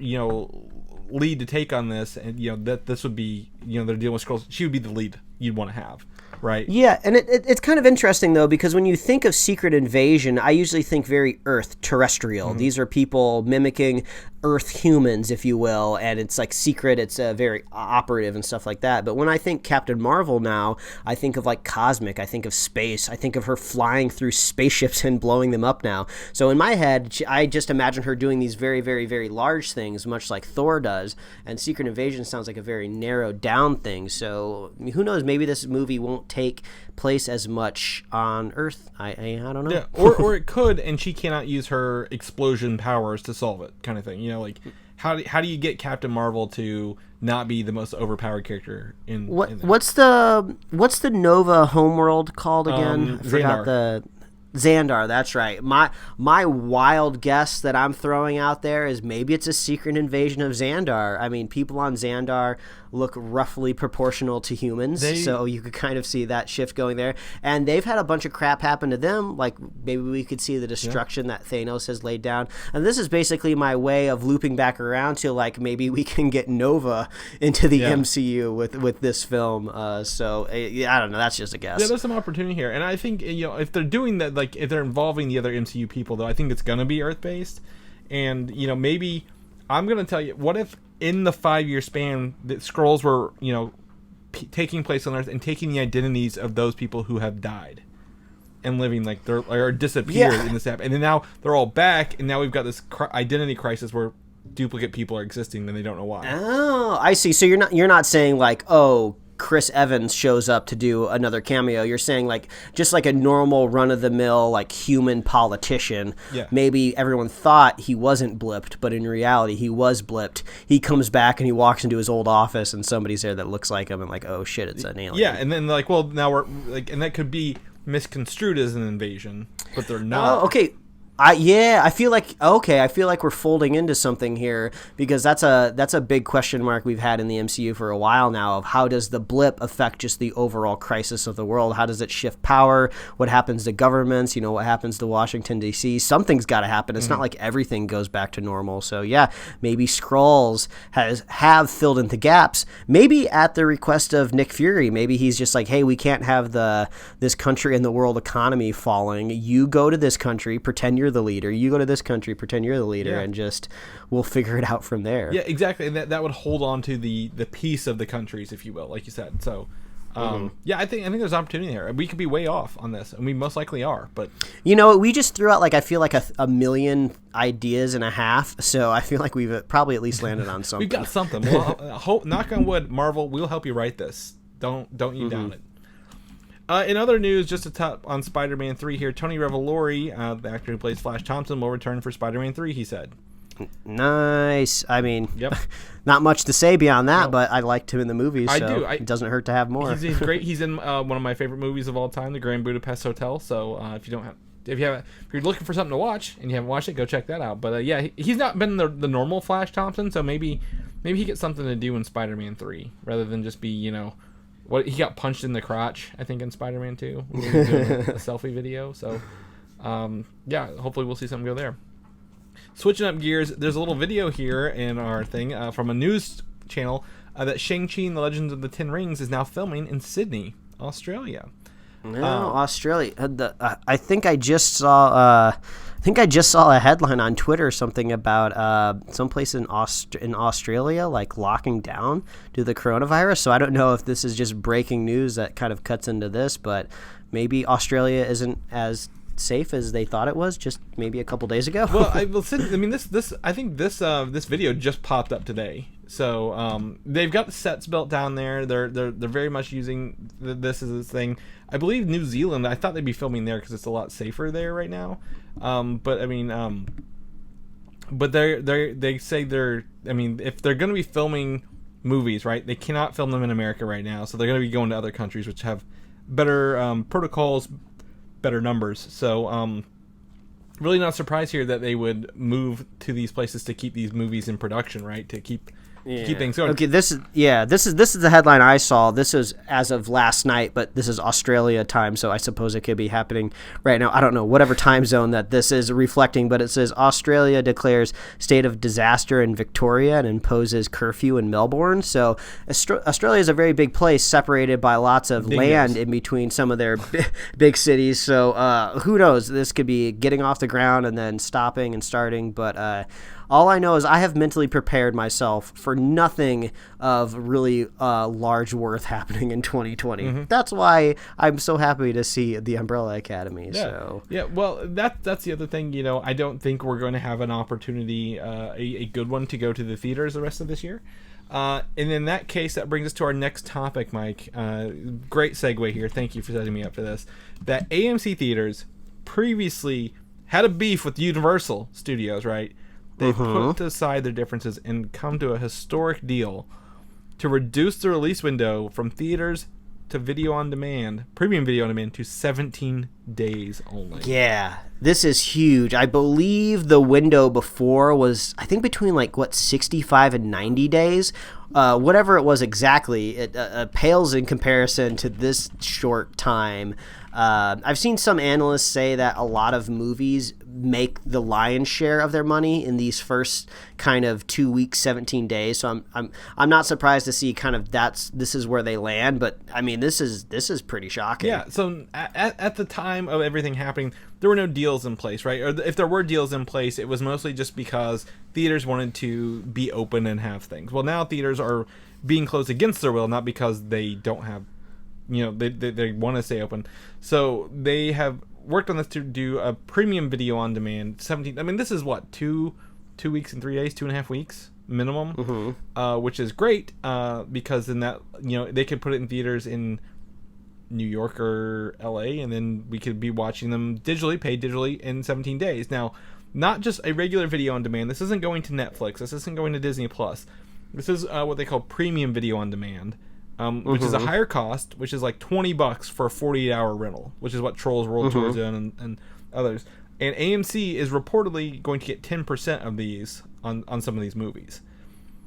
lead to take on this, and that this would be, they're dealing with Skrulls, she would be the lead you'd want to have, right? Yeah, and it's kind of interesting though, because when you think of Secret Invasion, I usually think very Earth terrestrial. These are people mimicking Earth humans, if you will, and it's like secret, it's very operative and stuff like that. But when I think Captain Marvel now, I think of like cosmic, I think of space, I think of her flying through spaceships and blowing them up now. So in my head, I just imagine her doing these very, very, very large things, much like Thor does, and Secret Invasion sounds like a very narrowed down thing. So who knows, maybe this movie won't take place as much on Earth. I don't know. Yeah, or it could, and she cannot use her explosion powers to solve it, kind of thing. Like how do you get Captain Marvel to not be the most overpowered character in what's the Nova homeworld called again? I forgot the Xandar, that's right. My wild guess that I'm throwing out there is maybe it's a secret invasion of Xandar. I mean, people on Xandar look roughly proportional to humans, so you could kind of see that shift going there. And they've had a bunch of crap happen to them, like maybe we could see the destruction that Thanos has laid down. And this is basically my way of looping back around to like maybe we can get Nova into the MCU with this film. So I don't know, that's just a guess. Yeah, there's some opportunity here. And I think, if they're doing that, like if they're involving the other MCU people, though, I think it's going to be Earth-based. And, maybe I'm going to tell you, what if in the 5-year span that Skrulls were, taking place on Earth and taking the identities of those people who have died and living like they're or disappeared in this app, and then now they're all back, and now we've got this identity crisis where duplicate people are existing and they don't know why. Oh, I see. So you're not saying like, oh, Chris Evans shows up to do another cameo. You're saying like just like a normal run-of-the-mill like human politician. Yeah. Maybe everyone thought he wasn't blipped, but in reality he was blipped. He comes back and he walks into his old office and somebody's there that looks like him and like, oh shit, it's an alien. Yeah, and then like, well, now we're like, and that could be misconstrued as an invasion, but they're not. Oh, okay. I feel like we're folding into something here, because that's a big question mark we've had in the MCU for a while now, of how does the blip affect just the overall crisis of the world? How does it shift power? What happens to governments? What happens to Washington, D.C.? Something's got to happen. It's not like everything goes back to normal. So yeah, maybe Skrulls have filled in the gaps, maybe at the request of Nick Fury. Maybe he's just like, hey, we can't have this country and the world economy falling. You go to this country, pretend you're the leader. You go to this country, pretend you're the leader, and just we'll figure it out from there. Yeah, exactly. And that would hold on to the peace of the countries, if you will, like you said. So yeah, I think there's opportunity there. We could be way off on this, and we most likely are. But we just threw out like I feel like a million ideas and a half. So I feel like we've probably at least landed on something. We've got something. Well, knock on wood, Marvel, we'll help you write this. Don't you doubt it. In other news, just to top on Spider-Man 3 here, Tony Revolori, the actor who plays Flash Thompson, will return for Spider-Man 3, he said. Nice. I mean, yep. Not much to say beyond that, but I liked him in the movies, so it doesn't hurt to have more. He's great. He's in one of my favorite movies of all time, The Grand Budapest Hotel, so if you're looking for something to watch and you haven't watched it, go check that out. But he's not been the normal Flash Thompson, so maybe he gets something to do in Spider-Man 3 rather than just be, what he got punched in the crotch, I think, in Spider-Man 2 when he was doing a selfie video. So hopefully we'll see something go there. Switching up gears, there's a little video here in our thing from a news channel that Shang-Chi and the Legends of the Ten Rings is now filming in Sydney, Australia. No, Australia. I think I just saw. A headline on Twitter or something about someplace in Australia like locking down due to the coronavirus. So I don't know if this is just breaking news that kind of cuts into this, but maybe Australia isn't as safe as they thought it was just maybe a couple days ago. Well, I think this video just popped up today. So they've got the sets built down there. They're very much using this as a thing. I believe New Zealand. I thought they'd be filming there because it's a lot safer there right now. But they say if they're going to be filming movies, right, they cannot film them in America right now. So they're going to be going to other countries which have better protocols, better numbers. So really not surprised here that they would move to these places to keep these movies in production, right? To keep things going. Okay, this is the headline I saw. This is as of last night, but this is Australia time, so I suppose it could be happening right now. I don't know, whatever time zone that this is reflecting, but it says Australia declares state of disaster in Victoria and imposes curfew in Melbourne. So Australia is a very big place, separated by lots of land in between some of their big cities. So who knows? This could be getting off the ground and then stopping and starting, but all I know is I have mentally prepared myself for nothing of really large worth happening in 2020. Mm-hmm. That's why I'm so happy to see the Umbrella Academy. Yeah. So well, that's the other thing. I don't think we're going to have an opportunity, a good one, to go to the theaters the rest of this year. And in that case, that brings us to our next topic, Mike. Great segue here. Thank you for setting me up for this. That AMC Theaters previously had a beef with Universal Studios, right? They've put aside their differences and come to a historic deal to reduce the release window from theaters to premium video on demand, to 17 days only. Yeah, this is huge. I believe the window before was, I think, between 65 and 90 days. Whatever it was exactly, it pales in comparison to this short time. I've seen some analysts say that a lot of movies make the lion's share of their money in these first kind of 2 weeks, 17 days. So I'm not surprised to see kind of this is where they land. But I mean, this is pretty shocking. Yeah. So at the time of everything happening, there were no deals in place, right? Or if there were deals in place, it was mostly just because theaters wanted to be open and have things. Well, now theaters are being closed against their will, not because they don't have, they want to stay open. So they have worked on this to do a premium video on demand. 17. I mean, this is what, 2 weeks and 3 days, 2.5 weeks minimum, which is great because then that they could put it in theaters in New York or LA, and then we could be watching them paid digitally in 17 days. Now, not just a regular video on demand. This isn't going to Netflix. This isn't going to Disney Plus. This is what they call premium video on demand. Which is a higher cost, which is like $20 for a 48-hour rental, which is what Trolls World Tour is doing and others. And AMC is reportedly going to get 10% of these on some of these movies.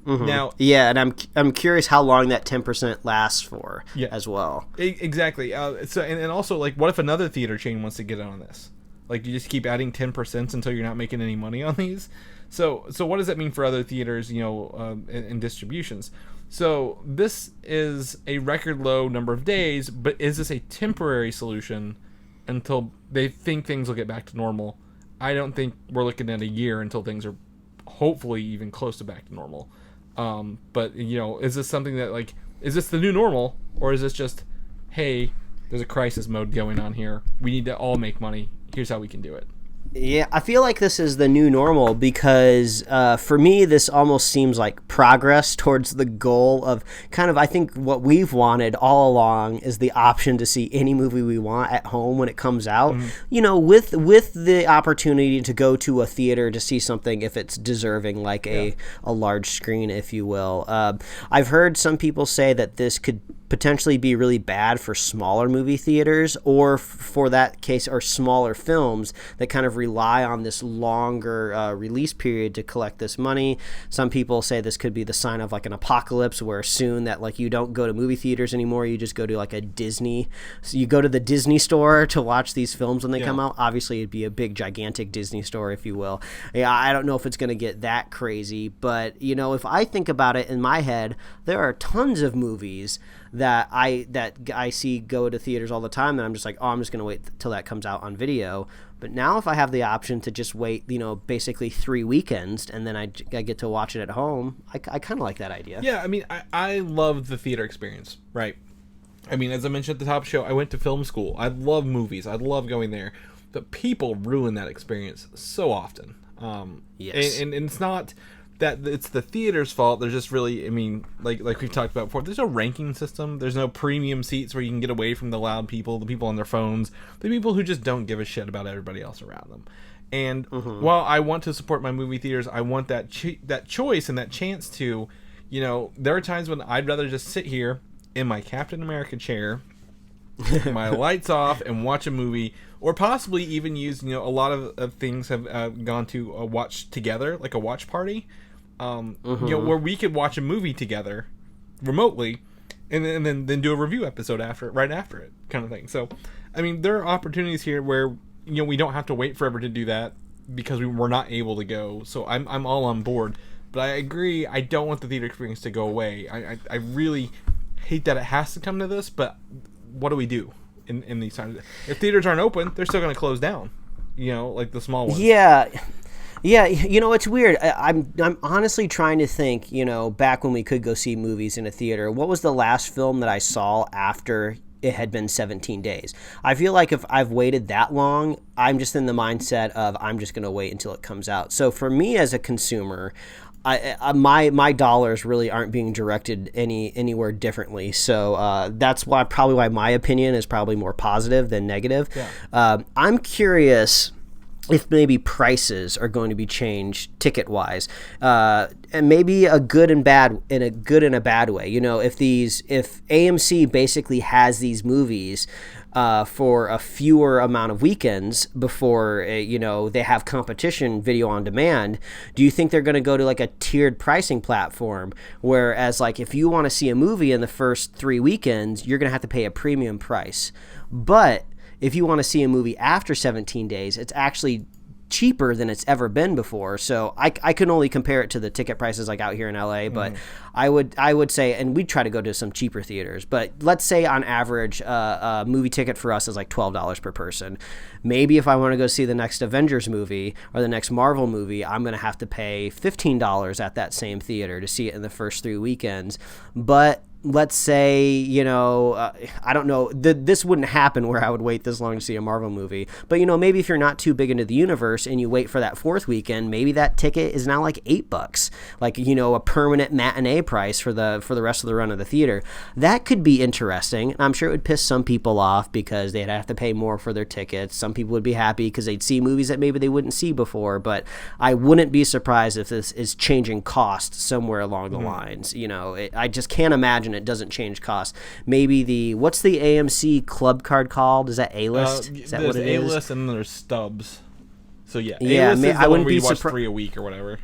Now, yeah, and I'm curious how long that 10% lasts for as well. Exactly. So and also, what if another theater chain wants to get in on this? You just keep adding 10% until you're not making any money on these. So what does that mean for other theaters, and distributions? So this is a record low number of days, but is this a temporary solution until they think things will get back to normal? I don't think we're looking at a year until things are hopefully even close to back to normal. But is this something that is this the new normal, or is this just, hey, there's a crisis mode going on here, we need to all make money, here's how we can do it? Yeah, I feel like this is the new normal because for me, this almost seems like progress towards the goal of kind of, I think what we've wanted all along is the option to see any movie we want at home when it comes out, with the opportunity to go to a theater to see something if it's deserving, like a large screen, if you will. I've heard some people say that this could potentially be really bad for smaller movie theaters, or for that case, or smaller films that kind of rely on this longer release period to collect this money. Some people say this could be the sign of like an apocalypse, where soon that like you don't go to movie theaters anymore, you just go to like a Disney. So you go to the Disney store to watch these films when they come out. Obviously, it'd be a big, gigantic Disney store, if you will. Yeah, I don't know if it's going to get that crazy, but if I think about it in my head, there are tons of movies that I see go to theaters all the time, and I'm just like, I'm just going to wait till that comes out on video. But now if I have the option to just wait, basically 3 weekends, and then I get to watch it at home, I kind of like that idea. Yeah, I mean, I love the theater experience, right? I mean, as I mentioned at the top of the show, I went to film school. I love movies. I love going there. But people ruin that experience so often. Yes. And it's not that it's the theater's fault. There's just really, I mean, like we've talked about before, there's no ranking system. There's no premium seats where you can get away from the loud people, the people on their phones, the people who just don't give a shit about everybody else around them. And while I want to support my movie theaters, I want that choice and that chance to, there are times when I'd rather just sit here in my Captain America chair, my lights off, and watch a movie, or possibly even use, a lot of things have gone to watch together, like a watch party, where we could watch a movie together remotely, and then do a review episode right after it, kind of thing. So, I mean, there are opportunities here where we don't have to wait forever to do that because we're not able to go. So I'm all on board. But I agree, I don't want the theater experience to go away. I really hate that it has to come to this, but what do we do in these times? If theaters aren't open, they're still going to close down, like the small ones. Yeah, it's weird. I'm honestly trying to think, back when we could go see movies in a theater, what was the last film that I saw after it had been 17 days? I feel like if I've waited that long, I'm just in the mindset of I'm just going to wait until it comes out. So for me as a consumer, my dollars really aren't being directed anywhere differently. So that's probably why my opinion is probably more positive than negative. Yeah. I'm curious if maybe prices are going to be changed ticket wise, and maybe a good and a bad way. If AMC basically has these movies for a fewer amount of weekends before they have competition video on demand, do you think they're going to go to like a tiered pricing platform, whereas like if you want to see a movie in the first 3 weekends, you're going to have to pay a premium price, but if you want to see a movie after 17 days, it's actually cheaper than it's ever been before. So I can only compare it to the ticket prices like out here in LA, but I would say, and we try to go to some cheaper theaters, but let's say on average a movie ticket for us is like $12 per person. Maybe if I want to go see the next Avengers movie or the next Marvel movie, I'm going to have to pay $15 at that same theater to see it in the first 3 weekends. But let's say, I don't know, this wouldn't happen where I would wait this long to see a Marvel movie. But, maybe if you're not too big into the universe and you wait for that 4th weekend, maybe that ticket is now like $8, like, a permanent matinee price for the rest of the run of the theater. That could be interesting. I'm sure it would piss some people off because they'd have to pay more for their tickets. Some people would be happy because they'd see movies that maybe they wouldn't see before. But I wouldn't be surprised if this is changing cost somewhere along the lines. I just can't imagine it doesn't change costs. Maybe what's the AMC club card called? Is that A-list? Is that what it is? There's A-list and then there's stubs. So yeah, A-list is the one where you watch 3 a week or whatever.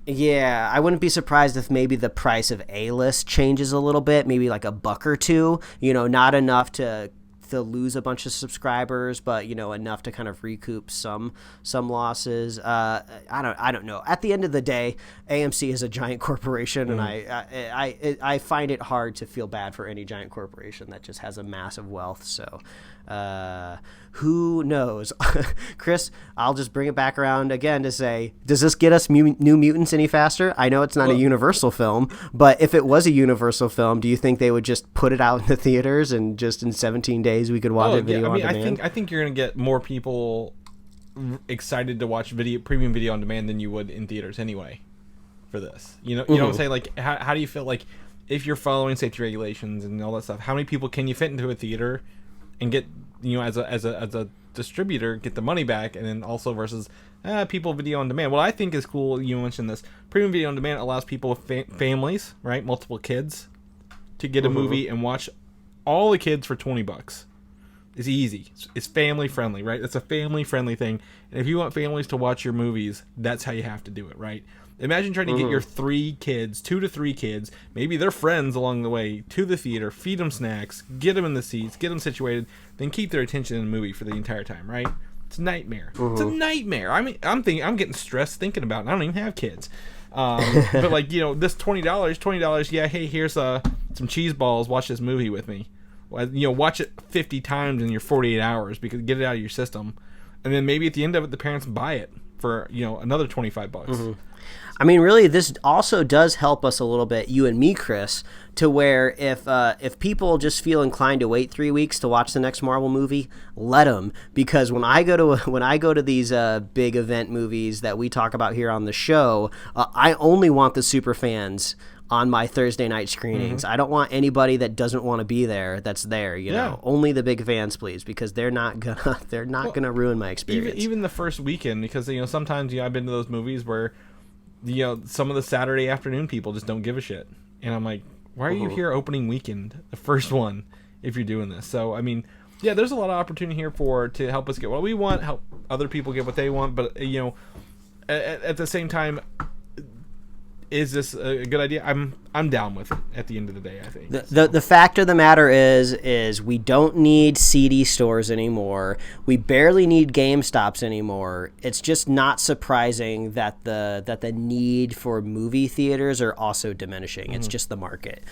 Yeah, I wouldn't be surprised if maybe the price of A-list changes a little bit, maybe like $1 or $2. Not enough to lose a bunch of subscribers, but enough to kind of recoup some losses. I don't know. At the end of the day, AMC is a giant corporation, and I find it hard to feel bad for any giant corporation that just has a massive wealth. So who knows? Chris, I'll just bring it back around again to say, does this get us New Mutants any faster? I know it's not a Universal film, but if it was a Universal film, do you think they would just put it out in the theaters and just in 17 days we could watch it video on demand? I think you're going to get more people excited to watch premium video on demand than you would in theaters anyway for this. You know what I'm saying? Like, how do you feel like if you're following safety regulations and all that stuff, how many people can you fit into a theater and get, as a distributor, get the money back, and then also versus people video on demand? What I think is cool, you mentioned this, premium video on demand allows people with families, right, multiple kids, to get a movie and watch all the kids for $20. It's easy. It's family friendly, right? It's a family friendly thing. And if you want families to watch your movies, that's how you have to do it, right? Imagine trying to get your 2 to 3 kids, maybe their friends along the way, to the theater, feed them snacks, get them in the seats, get them situated, then keep their attention in the movie for the entire time, right? It's a nightmare. It's a nightmare. I mean, I'm getting stressed thinking about it. I don't even have kids. But like, this $20, yeah, hey, here's some cheese balls, watch this movie with me. Watch it 50 times in your 48 hours because get it out of your system. And then maybe at the end of it, the parents buy it for, another $25. I mean, really, this also does help us a little bit, you and me, Chris, to where if people just feel inclined to wait 3 weeks to watch the next Marvel movie, let them. Because when I go to these big event movies that we talk about here on the show, I only want the super fans on my Thursday night screenings. I don't want anybody that doesn't want to be there that's there, you know. Only the big fans, please, because they're not gonna ruin my experience. Even the first weekend, because sometimes I've been to those movies where some of the Saturday afternoon people just don't give a shit, and I'm like, why are you here opening weekend, the first one, if you're doing this? So I mean, yeah, there's a lot of opportunity here to help us get what we want, help other people get what they want, but at the same time, is this a good idea? I'm down with it at the end of the day, I think. The fact of the matter is we don't need CD stores anymore. We barely need GameStops anymore. It's just not surprising that the need for movie theaters are also diminishing. It's just the market,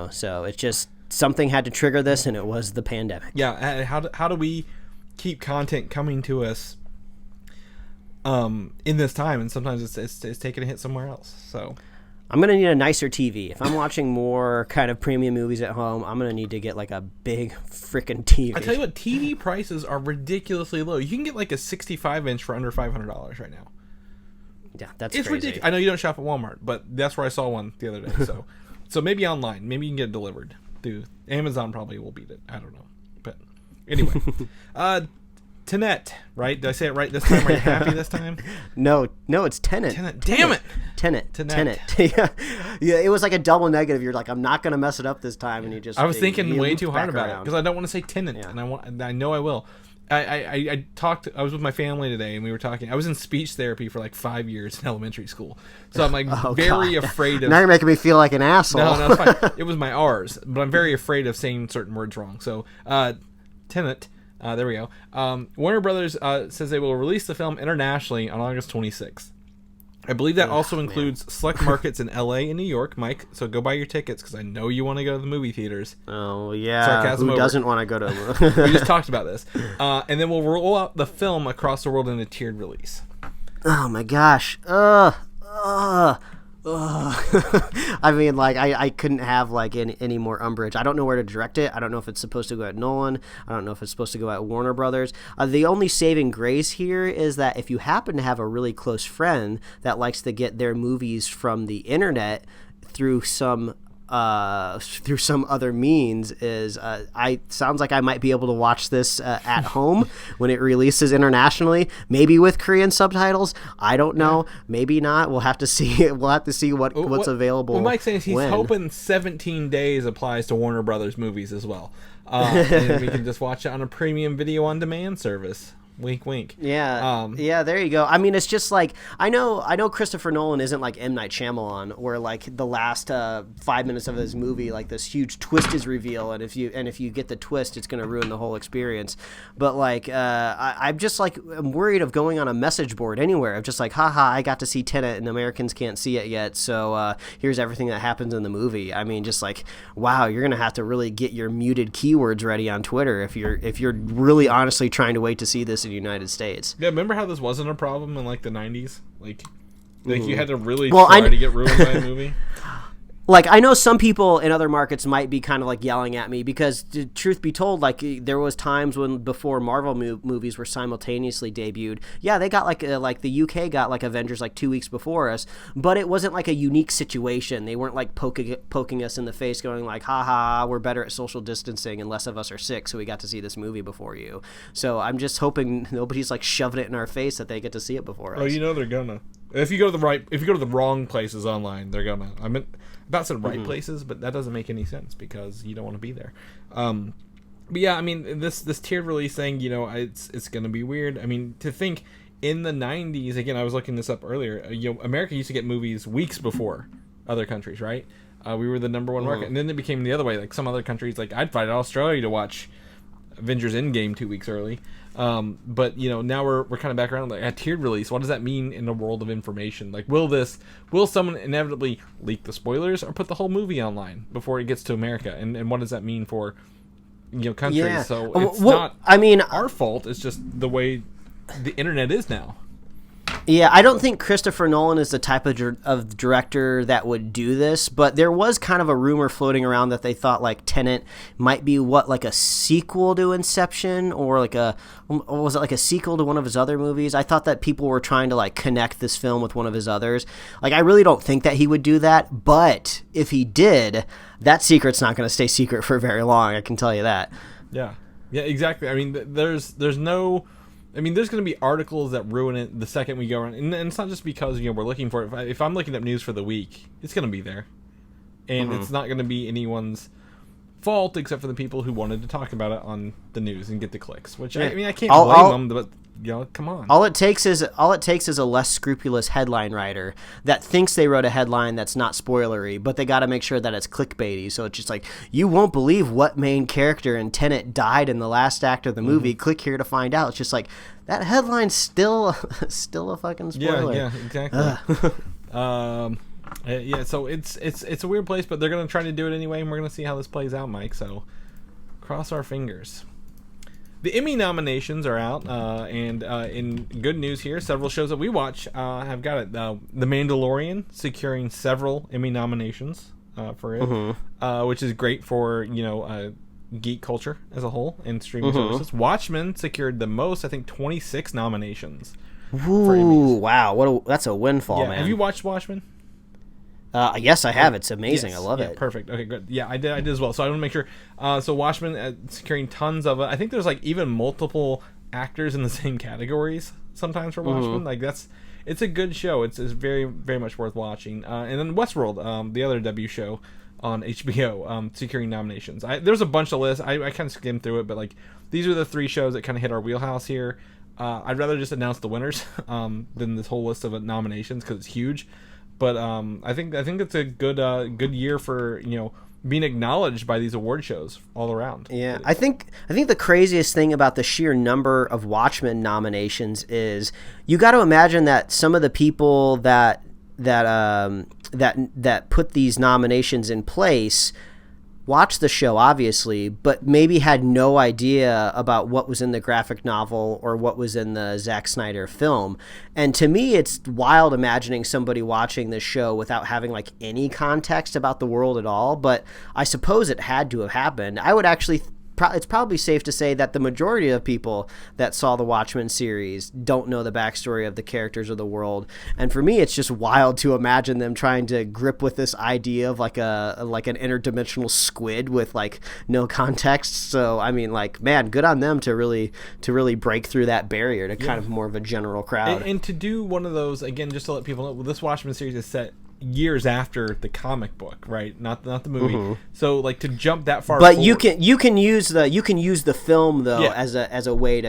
So it's just something had to trigger this, and it was the pandemic. Yeah, how do we keep content coming to us in this time, and sometimes it's taking a hit somewhere else. So I'm gonna need a nicer TV. If I'm watching more kind of premium movies at home, I'm gonna need to get like a big freaking TV. I tell you what, TV prices are ridiculously low. You can get like a 65-inch for under $500 right now. Yeah, it's crazy. Ridiculous. I know you don't shop at Walmart, but that's where I saw one the other day. So maybe online, maybe you can get it delivered. Amazon probably will beat it. I don't know, but anyway. Tenet, right? Did I say it right this time? Are you happy this time? No, it's Tenet. Damn it! Tenet. Yeah, it was like a double negative. You're like, I'm not gonna mess it up this time, and you just. I was thinking way too hard about it because I don't want to say Tenet, and I know I will. I talked. I was with my family today, and we were talking. I was in speech therapy for like 5 years in elementary school, so I'm like very afraid of. Now you're making me feel like an asshole. No, it's fine. It was my R's, but I'm very afraid of saying certain words wrong. So, Tenet. There we go. Warner Brothers says they will release the film internationally on August 26th. I believe that also includes select markets in LA and New York, Mike. So go buy your tickets because I know you want to go to the movie theaters. Oh, yeah. Who doesn't want to go to We just talked about this. And then we'll roll out the film across the world in a tiered release. Oh, my gosh. I mean, like, I couldn't have like any more umbrage. I don't know where to direct it. I don't know if it's supposed to go at Nolan. I don't know if it's supposed to go at Warner Brothers. The only saving grace here is that if you happen to have a really close friend that likes to get their movies from the internet through some other means, sounds like I might be able to watch this at home when it releases internationally, maybe with Korean subtitles. I don't know, maybe not. We'll have to see. We'll have to see what's available. Well, Mike's saying he's hoping 17 days applies to Warner Brothers movies as well, and we can just watch it on a premium video on demand service. Wink, wink. Yeah, yeah. There you go. I mean, it's just like I know Christopher Nolan isn't like M. Night Shyamalan, where like the last 5 minutes of his movie, like this huge twist is revealed, and if you get the twist, it's going to ruin the whole experience. But like, I'm just like I'm worried of going on a message board anywhere. I'm just like, haha, I got to see Tenet, and Americans can't see it yet. So here's everything that happens in the movie. I mean, just like, wow, you're gonna have to really get your muted keywords ready on Twitter if you're really honestly trying to wait to see this in the United States. Yeah, remember how this wasn't a problem in like the 90s? Like you had to really try to get ruined by a movie? Like, I know some people in other markets might be kind of like yelling at me because, truth be told, like, there was times when before Marvel movies were simultaneously debuted. Yeah, they got like the UK got like Avengers like 2 weeks before us, but it wasn't like a unique situation. They weren't like poking us in the face, going like, "Ha, we're better at social distancing and less of us are sick, so we got to see this movie before you." So I'm just hoping nobody's like shoving it in our face that they get to see it before us. Oh, you know they're gonna. If you go to the wrong places online, they're gonna. I mean, about said right places, but that doesn't make any sense because you don't want to be there. But yeah, I mean, this tiered release thing, you know, it's gonna be weird. I mean, to think in the 90s, again, I was looking this up earlier. You know, America used to get movies weeks before other countries, right? We were the number one market, and then it became the other way. Like some other countries, like I'd fly to Australia to watch Avengers Endgame 2 weeks early. But you know, now we're kind of back around like a tiered release. What does that mean in the world of information? Like, will someone inevitably leak the spoilers or put the whole movie online before it gets to America? And what does that mean for, you know, countries? Yeah. So it's not our fault. It's just the way the internet is now. Yeah, I don't think Christopher Nolan is the type of director that would do this, but there was kind of a rumor floating around that they thought like Tenet might be like a sequel to Inception, or was it like a sequel to one of his other movies? I thought that people were trying to like connect this film with one of his others. Like, I really don't think that he would do that, but if he did, that secret's not going to stay secret for very long, I can tell you that. Yeah, exactly. I mean, there's no... I mean, there's going to be articles that ruin it the second we go around. And it's not just because, you know, we're looking for it. If I'm looking up news for the week, it's going to be there. And it's not going to be anyone's fault except for the people who wanted to talk about it on the news and get the clicks. Which, I mean, I can't blame them, but, you know, come on. All it takes is a less scrupulous headline writer that thinks they wrote a headline that's not spoilery, but they got to make sure that it's clickbaity. So it's just like, you won't believe what main character in Tenet died in the last act of the movie. Click here to find out. It's just like, that headline's still a fucking spoiler. Yeah, exactly. Yeah, so it's a weird place, but they're gonna try to do it anyway, and we're gonna see how this plays out, Mike. So cross our fingers. The Emmy nominations are out, and in good news here, several shows that we watch have got it. The Mandalorian securing several Emmy nominations for it, which is great for, you know, geek culture as a whole and streaming services. Watchmen secured the most, I think, 26 nominations. Ooh, wow! That's a windfall, man. Have you watched Watchmen? Yes, I have. It's amazing. Yes. I love it. Perfect. Okay, good. Yeah, I did as well. So I want to make sure. So Watchmen securing tons of it. I think there's like even multiple actors in the same categories sometimes for Watchmen. Like it's a good show. It's very, very much worth watching. And then Westworld, the other W show on HBO, securing nominations. There's a bunch of lists. I kind of skimmed through it, but like these are the 3 shows that kind of hit our wheelhouse here. I'd rather just announce the winners than this whole list of nominations because it's huge. But I think it's a good year for, you know, being acknowledged by these award shows all around. Yeah, I think the craziest thing about the sheer number of Watchmen nominations is you got to imagine that some of the people that put these nominations in place watched the show, obviously, but maybe had no idea about what was in the graphic novel or what was in the Zack Snyder film. And to me, it's wild imagining somebody watching this show without having like any context about the world at all. But I suppose it had to have happened. I would actually it's probably safe to say that the majority of people that saw the Watchmen series don't know the backstory of the characters or the world. And for me, it's just wild to imagine them trying to grip with this idea of like an interdimensional squid with like no context. So, I mean, like, man, good on them to really break through that barrier to kind of more of a general crowd. And to do one of those, again, just to let people know, this Watchmen series is set years after the comic book, right? Not the movie. So like to jump that far. But forward, you can use the film though as a way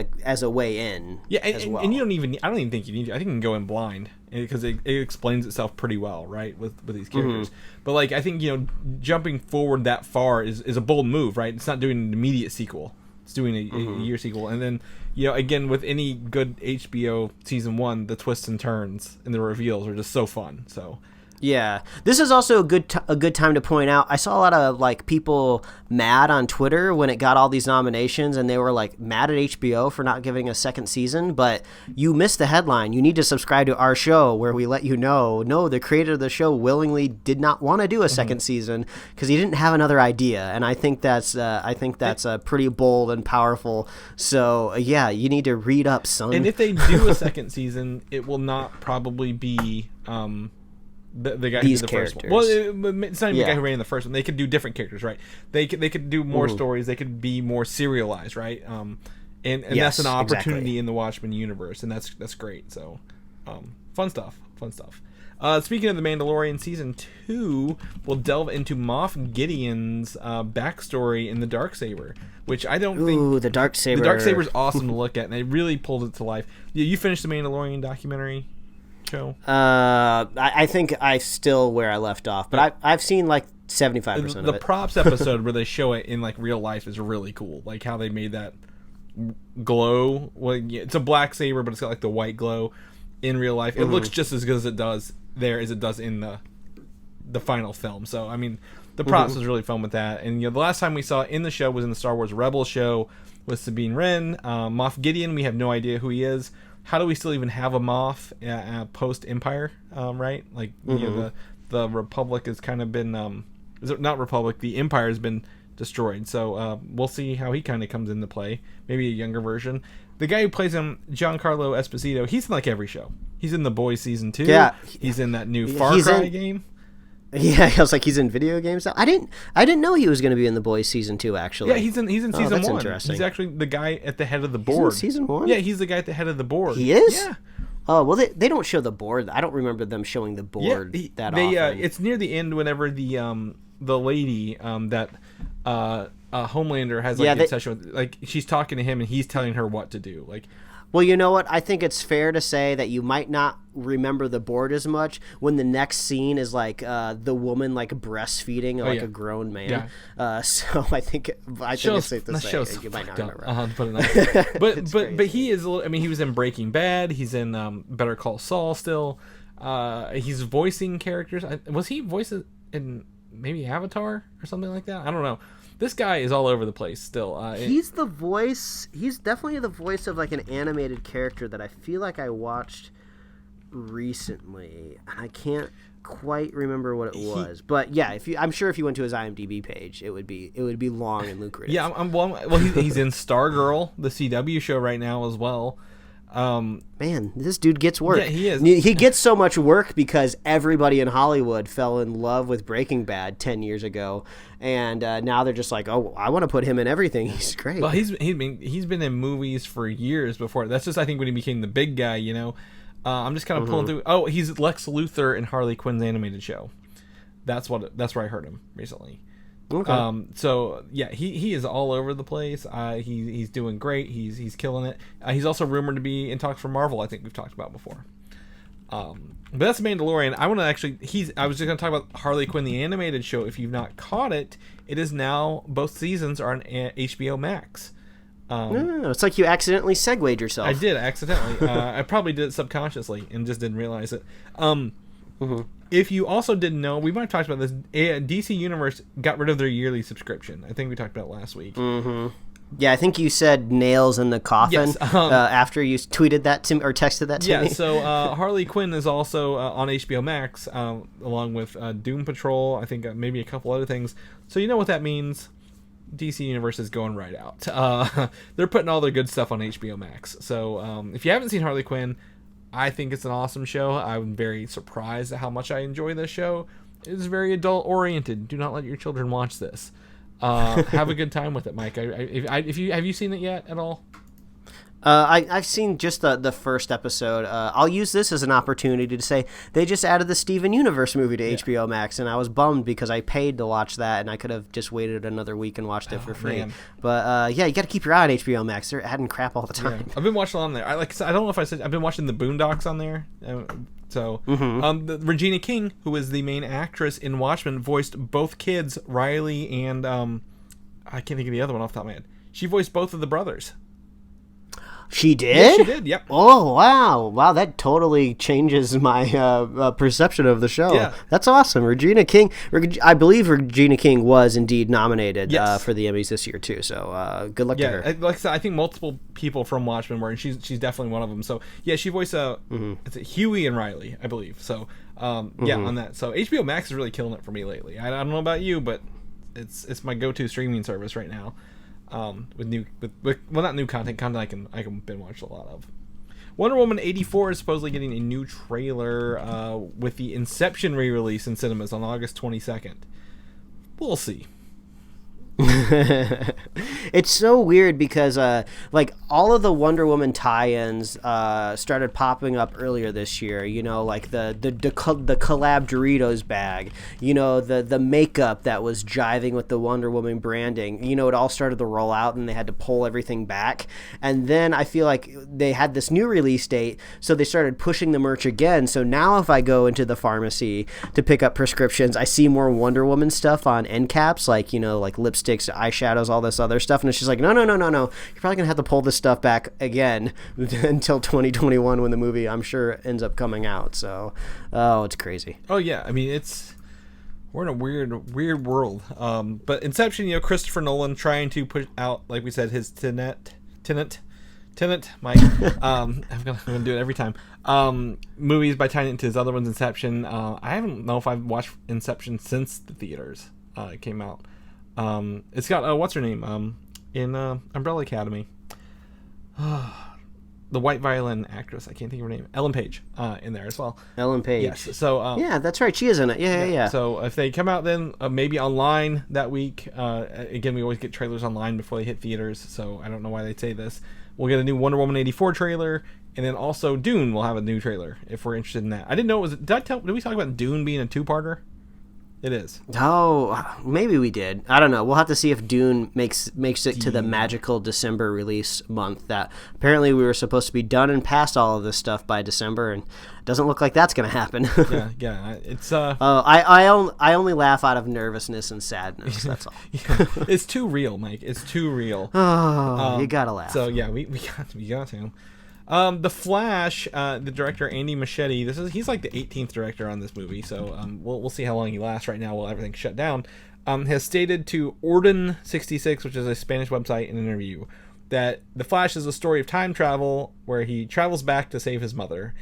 in. Yeah, and you don't even. I don't even think you need to. I think you can go in blind because it explains itself pretty well, right, with these characters. But like I think, you know, jumping forward that far is a bold move, right? It's not doing an immediate sequel. It's doing a year sequel, and then, you know, again, with any good HBO season 1, the twists and turns and the reveals are just so fun. So Yeah, this is also a good time to point out. I saw a lot of like people mad on Twitter when it got all these nominations, and they were like mad at HBO for not giving a second season. But you missed the headline. You need to subscribe to our show where we let you know. No, the creator of the show willingly did not want to do a second season because he didn't have another idea, and I think that's pretty bold and powerful. So yeah, you need to read up, son. And if they do a second season, it will not probably be. The guy These who did the characters. first one. Well, it's not even the guy who ran the first one. They could do different characters, right? They could do more stories. They could be more serialized, right? And yes, that's an opportunity exactly. in the Watchmen universe, and that's great. So, fun stuff. Speaking of the Mandalorian, season 2 will delve into Moff Gideon's backstory in the Darksaber, which I don't think. Ooh, the Darksaber. The Darksaber's awesome to look at, and they really pulled it to life. You finished the Mandalorian documentary show? I think I still where I left off, but I've seen like 75% of it. The props episode where they show it in like real life is really cool. Like how they made that glow. Well, it's a black saber, but it's got like the white glow in real life. It looks just as good as it does there as it does in the final film. So I mean, the props was really fun with that. And the last time we saw it in the show was in the Star Wars Rebels show with Sabine Wren. Moff Gideon, we have no idea who he is. How do we still even have a Moff post Empire? Right, like the Republic has kind of been is it not Republic? The Empire has been destroyed. So we'll see how he kind of comes into play. Maybe a younger version. The guy who plays him, Giancarlo Esposito, he's in like every show. He's in The Boys season 2. Yeah, he's in that new Far Cry game. Yeah, I was like, he's in video games now. I didn't know he was going to be in The Boys season 2. Actually, yeah, he's in season 1. Interesting. He's actually the guy at the head of the board. He's in season 1. Yeah, he's the guy at the head of the board. He is. Yeah. Oh well, they don't show the board. I don't remember them showing the board that often. It's near the end whenever the lady that Homelander has like an obsession with, like she's talking to him and he's telling her what to do. Like, well, you know what? I think it's fair to say that you might not remember the board as much when the next scene is like the woman like breastfeeding like a grown man. Yeah. So I think it's safe to say you might not remember. Put it but he is. I mean, he was in Breaking Bad. He's in Better Call Saul still. He's voicing characters. Was he voicing in maybe Avatar or something like that? I don't know. This guy is all over the place still. He's the voice. He's definitely the voice of like an animated character that I feel like I watched recently. I can't quite remember what it was, but yeah, I'm sure if you went to his IMDb page, it would be long and lucrative. Yeah, he's in Stargirl, the CW show right now as well. Man, this dude gets work. Yeah, he is. He gets so much work because everybody in Hollywood fell in love with Breaking Bad 10 years ago, and now they're just like, oh, I want to put him in everything. He's great. Well, he's been in movies for years before. That's just I think when he became the big guy. I'm just kind of pulling through. Oh, he's Lex Luthor in Harley Quinn's animated show. That's where I heard him recently. Okay. So yeah, he is all over the place. He's doing great. He's killing it. He's also rumored to be in talks for Marvel. I think we've talked about before. But that's Mandalorian. I want to actually. I was just going to talk about Harley Quinn, the animated show. If you've not caught it, it is now both seasons are on HBO Max. It's like you accidentally segued yourself. I did accidentally. I probably did it subconsciously and just didn't realize it. If you also didn't know, we might have talked about this. DC Universe got rid of their yearly subscription. I think we talked about it last week. Yeah, I think you said nails in the coffin after you tweeted that to me or texted that to me. Yeah, so Harley Quinn is also on HBO Max along with Doom Patrol. I think maybe a couple other things. So you know what that means. DC Universe is going right out. They're putting all their good stuff on HBO Max. So if you haven't seen Harley Quinn, I think it's an awesome show. I'm very surprised at how much I enjoy this show. It's very adult oriented. Do not let your children watch this. Have a good time with it, Mike. Have you seen it yet at all? I've seen just the first episode. I'll use this as an opportunity to say they just added the Steven Universe movie to HBO Max, and I was bummed because I paid to watch that, and I could have just waited another week and watched it for free. Man. But yeah, you got to keep your eye on HBO Max. They're adding crap all the time. Yeah. I've been watching on there. I don't know if I said I've been watching the Boondocks on there. Regina King, who is the main actress in Watchmen, voiced both kids, Riley and I can't think of the other one off the top of my head. She voiced both of the brothers. She did? Yeah, she did, yep. Oh, wow. Wow, that totally changes my perception of the show. Yeah. That's awesome. Regina King, I believe Regina King was indeed nominated for the Emmys this year, too. So good luck to her. Like I said, I think multiple people from Watchmen were, and she's definitely one of them. So, yeah, she voiced it's Huey and Riley, I believe. So, on that. So, HBO Max is really killing it for me lately. I don't know about you, but it's my go-to streaming service right now. With not new content I can binge watch a lot of. Wonder Woman 84 is supposedly getting a new trailer with the Inception re-release in cinemas on August 22nd. We'll see. It's so weird because like all of the Wonder Woman tie-ins started popping up earlier this year, you know, like the collab Doritos bag, you know, the makeup that was jiving with the Wonder Woman branding, you know, it all started to roll out and they had to pull everything back. And then I feel like they had this new release date, so they started pushing the merch again. So now if I go into the pharmacy to pick up prescriptions, I see more Wonder Woman stuff on end caps, like, you know, like lipsticks, eyeshadows, all this other stuff, and it's just like no, you're probably gonna have to pull this stuff back again until 2021 when the movie, I'm sure, ends up coming out. So it's crazy. Oh yeah, I mean, we're in a weird world. But Inception, you know, Christopher Nolan trying to push out, like we said, his Tenet, Mike. I'm gonna do it every time. Movies by tying it into his other ones, Inception. I don't know if I've watched Inception since the theaters came out. It's got what's her name in Umbrella Academy, the white violin actress, I can't think of her name, Ellen Page, in there as well. Ellen Page. Yes. So yeah, that's right, she is in it. Yeah. So if they come out then maybe online that week, again, we always get trailers online before they hit theaters, so I don't know why they say this. We'll get a new Wonder Woman 84 trailer, and then also Dune will have a new trailer if we're interested in that. I didn't know it was. Did we talk about Dune being a two-parter? It is. Oh, maybe we did. I don't know. We'll have to see if Dune makes it to the magical December release month. That apparently we were supposed to be done and past all of this stuff by December, and it doesn't look like that's going to happen. Yeah. It's I only laugh out of nervousness and sadness. That's all. It's too real, Mike. It's too real. Oh, you gotta laugh. So yeah, we got to. The Flash, the director Andy Muschietti, he's like the 18th director on this movie, so we'll see how long he lasts right now while everything's shut down. Has stated to Orden66, which is a Spanish website, in an interview, that The Flash is a story of time travel where he travels back to save his mother.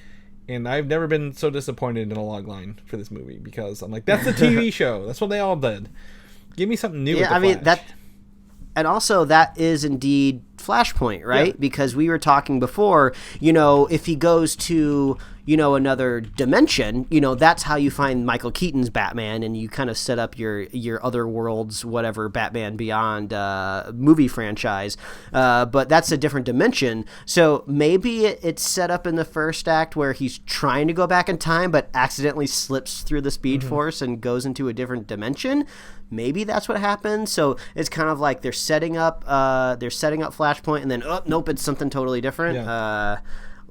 And I've never been so disappointed in a logline for this movie, because I'm like, that's the TV show. That's what they all did. Give me something new with The Flash. And also, that is indeed Flashpoint, right? Yeah. Because we were talking before, you know, if he goes to, you know, another dimension, you know, that's how you find Michael Keaton's Batman, and you kind of set up your other worlds, whatever, Batman Beyond movie franchise. But that's a different dimension. So maybe it's set up in the first act where he's trying to go back in time, but accidentally slips through the Speed Force and goes into a different dimension. Maybe that's what happened. So it's kind of like they're setting up Flashpoint, and then nope, it's something totally different. Yeah.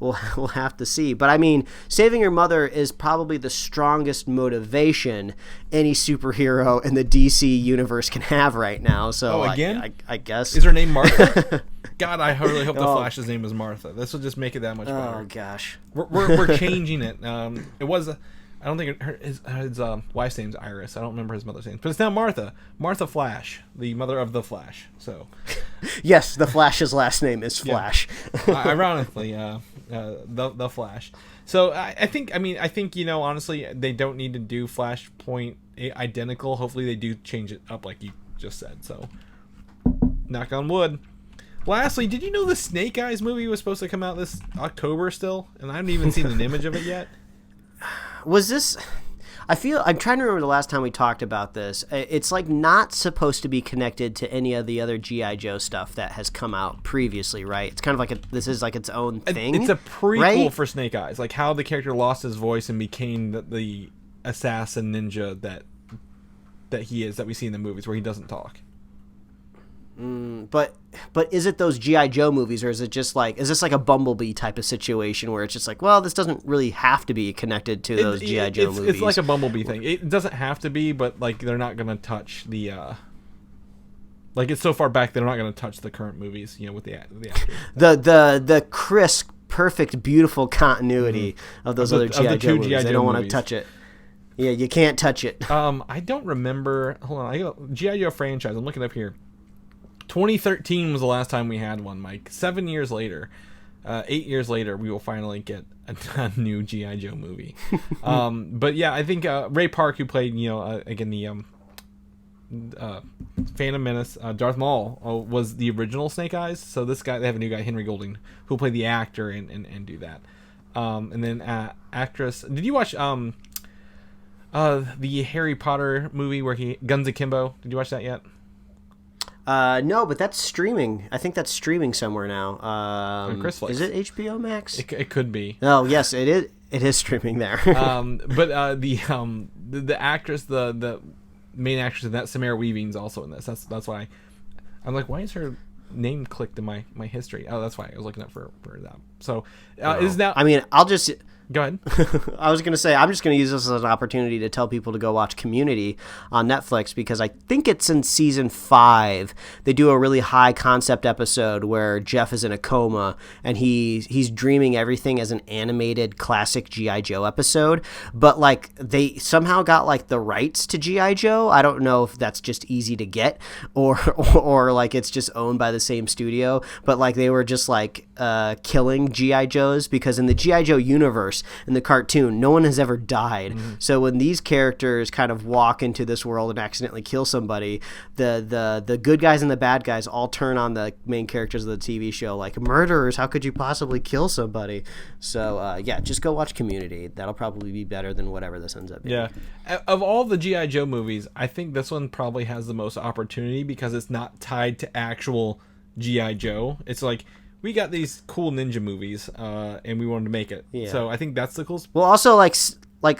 We'll have to see. But I mean, saving your mother is probably the strongest motivation any superhero in the DC universe can have right now. So again, I guess, is her name Martha? God, I really hope the Flash's name is Martha. This will just make it that much better. Oh gosh, we're changing it. It was. I don't think his wife's name's Iris. I don't remember his mother's name, but it's now Martha. Martha Flash, the mother of the Flash. So, yes, the Flash's last name is Flash. Yeah. Ironically, the Flash. So I think you know, honestly, they don't need to do Flashpoint identical. Hopefully, they do change it up like you just said. So, knock on wood. Lastly, did you know the Snake Eyes movie was supposed to come out this October still, and I haven't even seen an image of it yet? Was this... I'm trying to remember the last time we talked about this. It's like not supposed to be connected to any of the other G.I. Joe stuff that has come out previously, right? It's kind of like this is like its own thing. It's a prequel, right? For Snake Eyes, like how the character lost his voice and became the assassin ninja that he is, that we see in the movies where he doesn't talk. But is it those G.I. Joe movies, or is this like a Bumblebee type of situation where it's just like, well, this doesn't really have to be connected to those G.I. Joe movies? It's like a Bumblebee thing. It doesn't have to be, but like they're not going to touch the Like, it's so far back they're not going to touch the current movies, with the actors. The crisp, perfect, beautiful continuity of those other G.I. Joe movies. They don't want to touch it. Yeah, you can't touch it. I don't remember. Hold on, I got G.I. Joe franchise. I'm looking up here. 2013 was the last time we had one, Mike. 7 years later, 8 years later, we will finally get a new G.I. Joe movie. But yeah, I think Ray Park, who played, again, the Phantom Menace, Darth Maul, was the original Snake Eyes. So this guy, they have a new guy, Henry Golding, who'll play the actor and do that. And then actress. Did you watch the Harry Potter movie where Guns Akimbo? Did you watch that yet? No, but that's streaming. I think that's streaming somewhere now. Is it HBO Max? It could be. Oh, yes, it is. It is streaming there. But the actress, the main actress in that, Samara Weaving's also in this. That's why I'm like, why is her name clicked in my history? Oh, that's why I was looking up for that. So is now. I mean, I'll just. Go ahead. I was going to say, I'm just going to use this as an opportunity to tell people to go watch Community on Netflix, because I think it's in season 5. They do a really high concept episode where Jeff is in a coma and he's dreaming everything as an animated classic G.I. Joe episode. But like they somehow got like the rights to G.I. Joe. I don't know if that's just easy to get or like it's just owned by the same studio. But like they were just like killing G.I. Joes, because in the G.I. Joe universe, in the cartoon, no one has ever died. Mm-hmm. So when these characters kind of walk into this world and accidentally kill somebody, the good guys and the bad guys all turn on the main characters of the TV show like, murderers, how could you possibly kill somebody? So yeah, just go watch Community. That'll probably be better than whatever this ends up being. Yeah. Of all the G.I. Joe movies, I think this one probably has the most opportunity because it's not tied to actual G.I. Joe. It's like, we got these cool ninja movies, and we wanted to make it. Yeah. So I think that's the coolest. Well, also like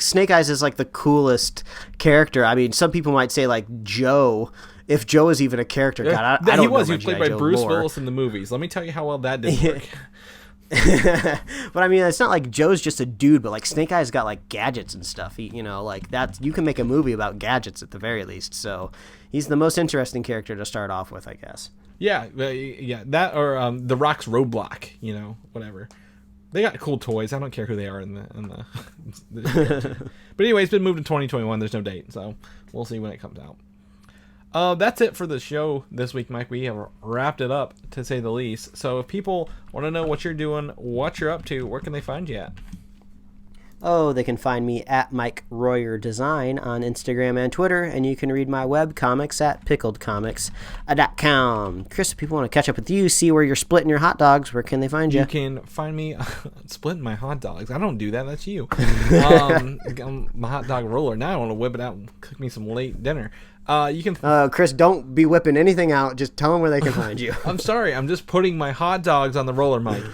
Snake Eyes is like the coolest character. I mean, some people might say like Joe. If Joe is even a character, God, I don't know. He was played by Bruce Willis in the movies. Let me tell you how well that did work. But I mean, it's not like Joe's just a dude, but like Snake Eyes got like gadgets and stuff. Like that, you can make a movie about gadgets at the very least. So he's the most interesting character to start off with, I guess. Yeah, that or The Rock's Roadblock, whatever. They got cool toys. I don't care who they are in the But anyway, it's been moved to 2021. There's no date, so we'll see when it comes out. That's it for the show this week, Mike. We have wrapped it up, to say the least. So if people want to know what you're doing, what you're up to, where can they find you at? Oh, they can find me at Mike Royer Design on Instagram and Twitter, and you can read my web comics at pickledcomics.com. Chris, if people want to catch up with you, see where you're splitting your hot dogs, where can they find you? You can find me splitting my hot dogs. I don't do that. That's you. I'm my hot dog roller. Now I want to whip it out and cook me some late dinner. You can. Chris, don't be whipping anything out. Just tell them where they can find you. I'm sorry. I'm just putting my hot dogs on the roller, Mike.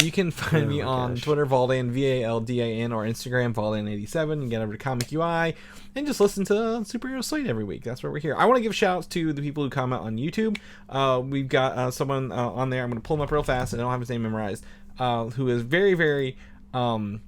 You can find me on Twitter, Valdan, Valdan, or Instagram, Valdan87. You can get over to Comic UI and just listen to Superhero Slate every week. That's where we're here. I want to give shout outs to the people who comment on YouTube. We've got someone on there. I'm going to pull him up real fast. I don't have his name memorized. Who is very, very, I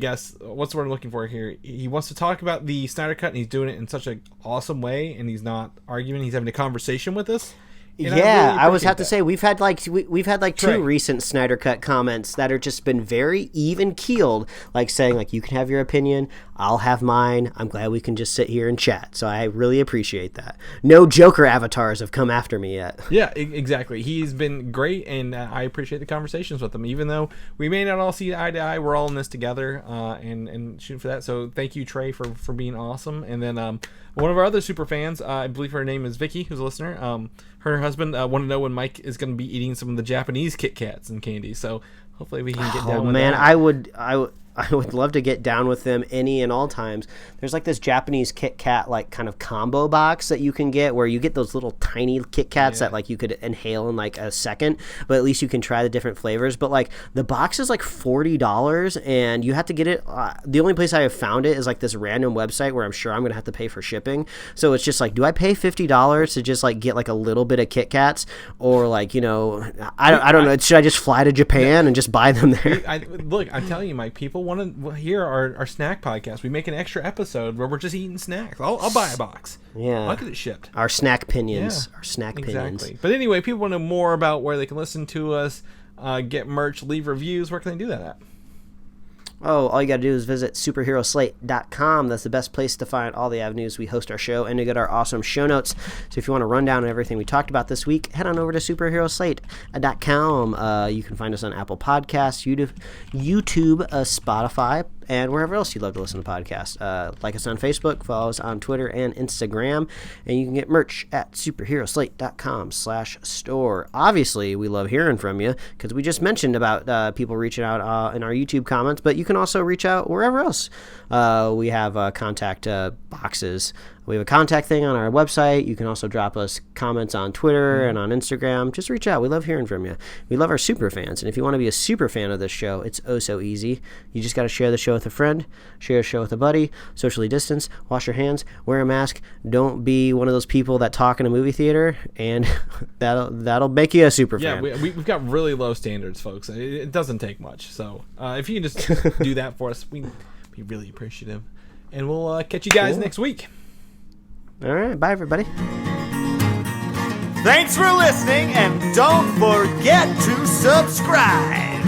guess, what's the word I'm looking for here? He wants to talk about the Snyder Cut, and he's doing it in such an awesome way, and he's not arguing. He's having a conversation with us. And yeah, I have to say we've had like two recent Snyder Cut comments that are just been very even keeled, like saying like, you can have your opinion, I'll have mine. I'm glad we can just sit here and chat. So I really appreciate that. No Joker avatars have come after me yet. Yeah, exactly. He's been great, and I appreciate the conversations with him. Even though we may not all see eye to eye, we're all in this together, and shooting for that. So thank you, Trey, for being awesome. And then one of our other super fans, I believe her name is Vicky, who's a listener. Her husband wanted to know when Mike is going to be eating some of the Japanese Kit Kats and candy. So hopefully we can get down with that. I would love to get down with them any and all times. There's like this Japanese Kit Kat like kind of combo box that you can get where you get those little tiny Kit Kats that like you could inhale in like a second, but at least you can try the different flavors. But like the box is like $40 and you have to get it. The only place I have found it is like this random website where I'm sure I'm going to have to pay for shipping. So it's just like, do I pay $50 to just like get like a little bit of Kit Kats, or like, I don't know. Should I just fly to Japan and just buy them there? Look, I'm telling you, Mike, people people want to hear our snack podcast, we make an extra episode where we're just eating snacks. I'll buy a box. Yeah. I'll get it shipped. Our snack pinions. Yeah, our snack pinions. Exactly. But anyway, people want to know more about where they can listen to us, get merch, leave reviews. Where can they do that at? Oh, all you got to do is visit superheroslate.com. That's the best place to find all the avenues we host our show and to get our awesome show notes. So if you want to run down everything we talked about this week, head on over to superheroslate.com. You can find us on Apple Podcasts, YouTube, Spotify, and wherever else you love to listen to podcasts. Like us on Facebook, follow us on Twitter and Instagram, and you can get merch at superheroslate.com/store. Obviously, we love hearing from you because we just mentioned about people reaching out in our YouTube comments, but you can also reach out wherever else. We have contact boxes. We have a contact thing on our website. You can also drop us comments on Twitter and on Instagram. Just reach out. We love hearing from you. We love our super fans. And if you want to be a super fan of this show, it's oh so easy. You just got to share the show with a friend, share a show with a buddy, socially distance, wash your hands, wear a mask. Don't be one of those people that talk in a movie theater, and that'll make you a super fan. Yeah, we've got really low standards, folks. It doesn't take much. So if you can just do that for us, we'd be really appreciative. And we'll catch you guys next week. All right, bye everybody. Thanks for listening, and don't forget to subscribe.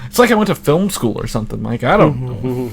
It's like I went to film school or something, Mike. I don't know.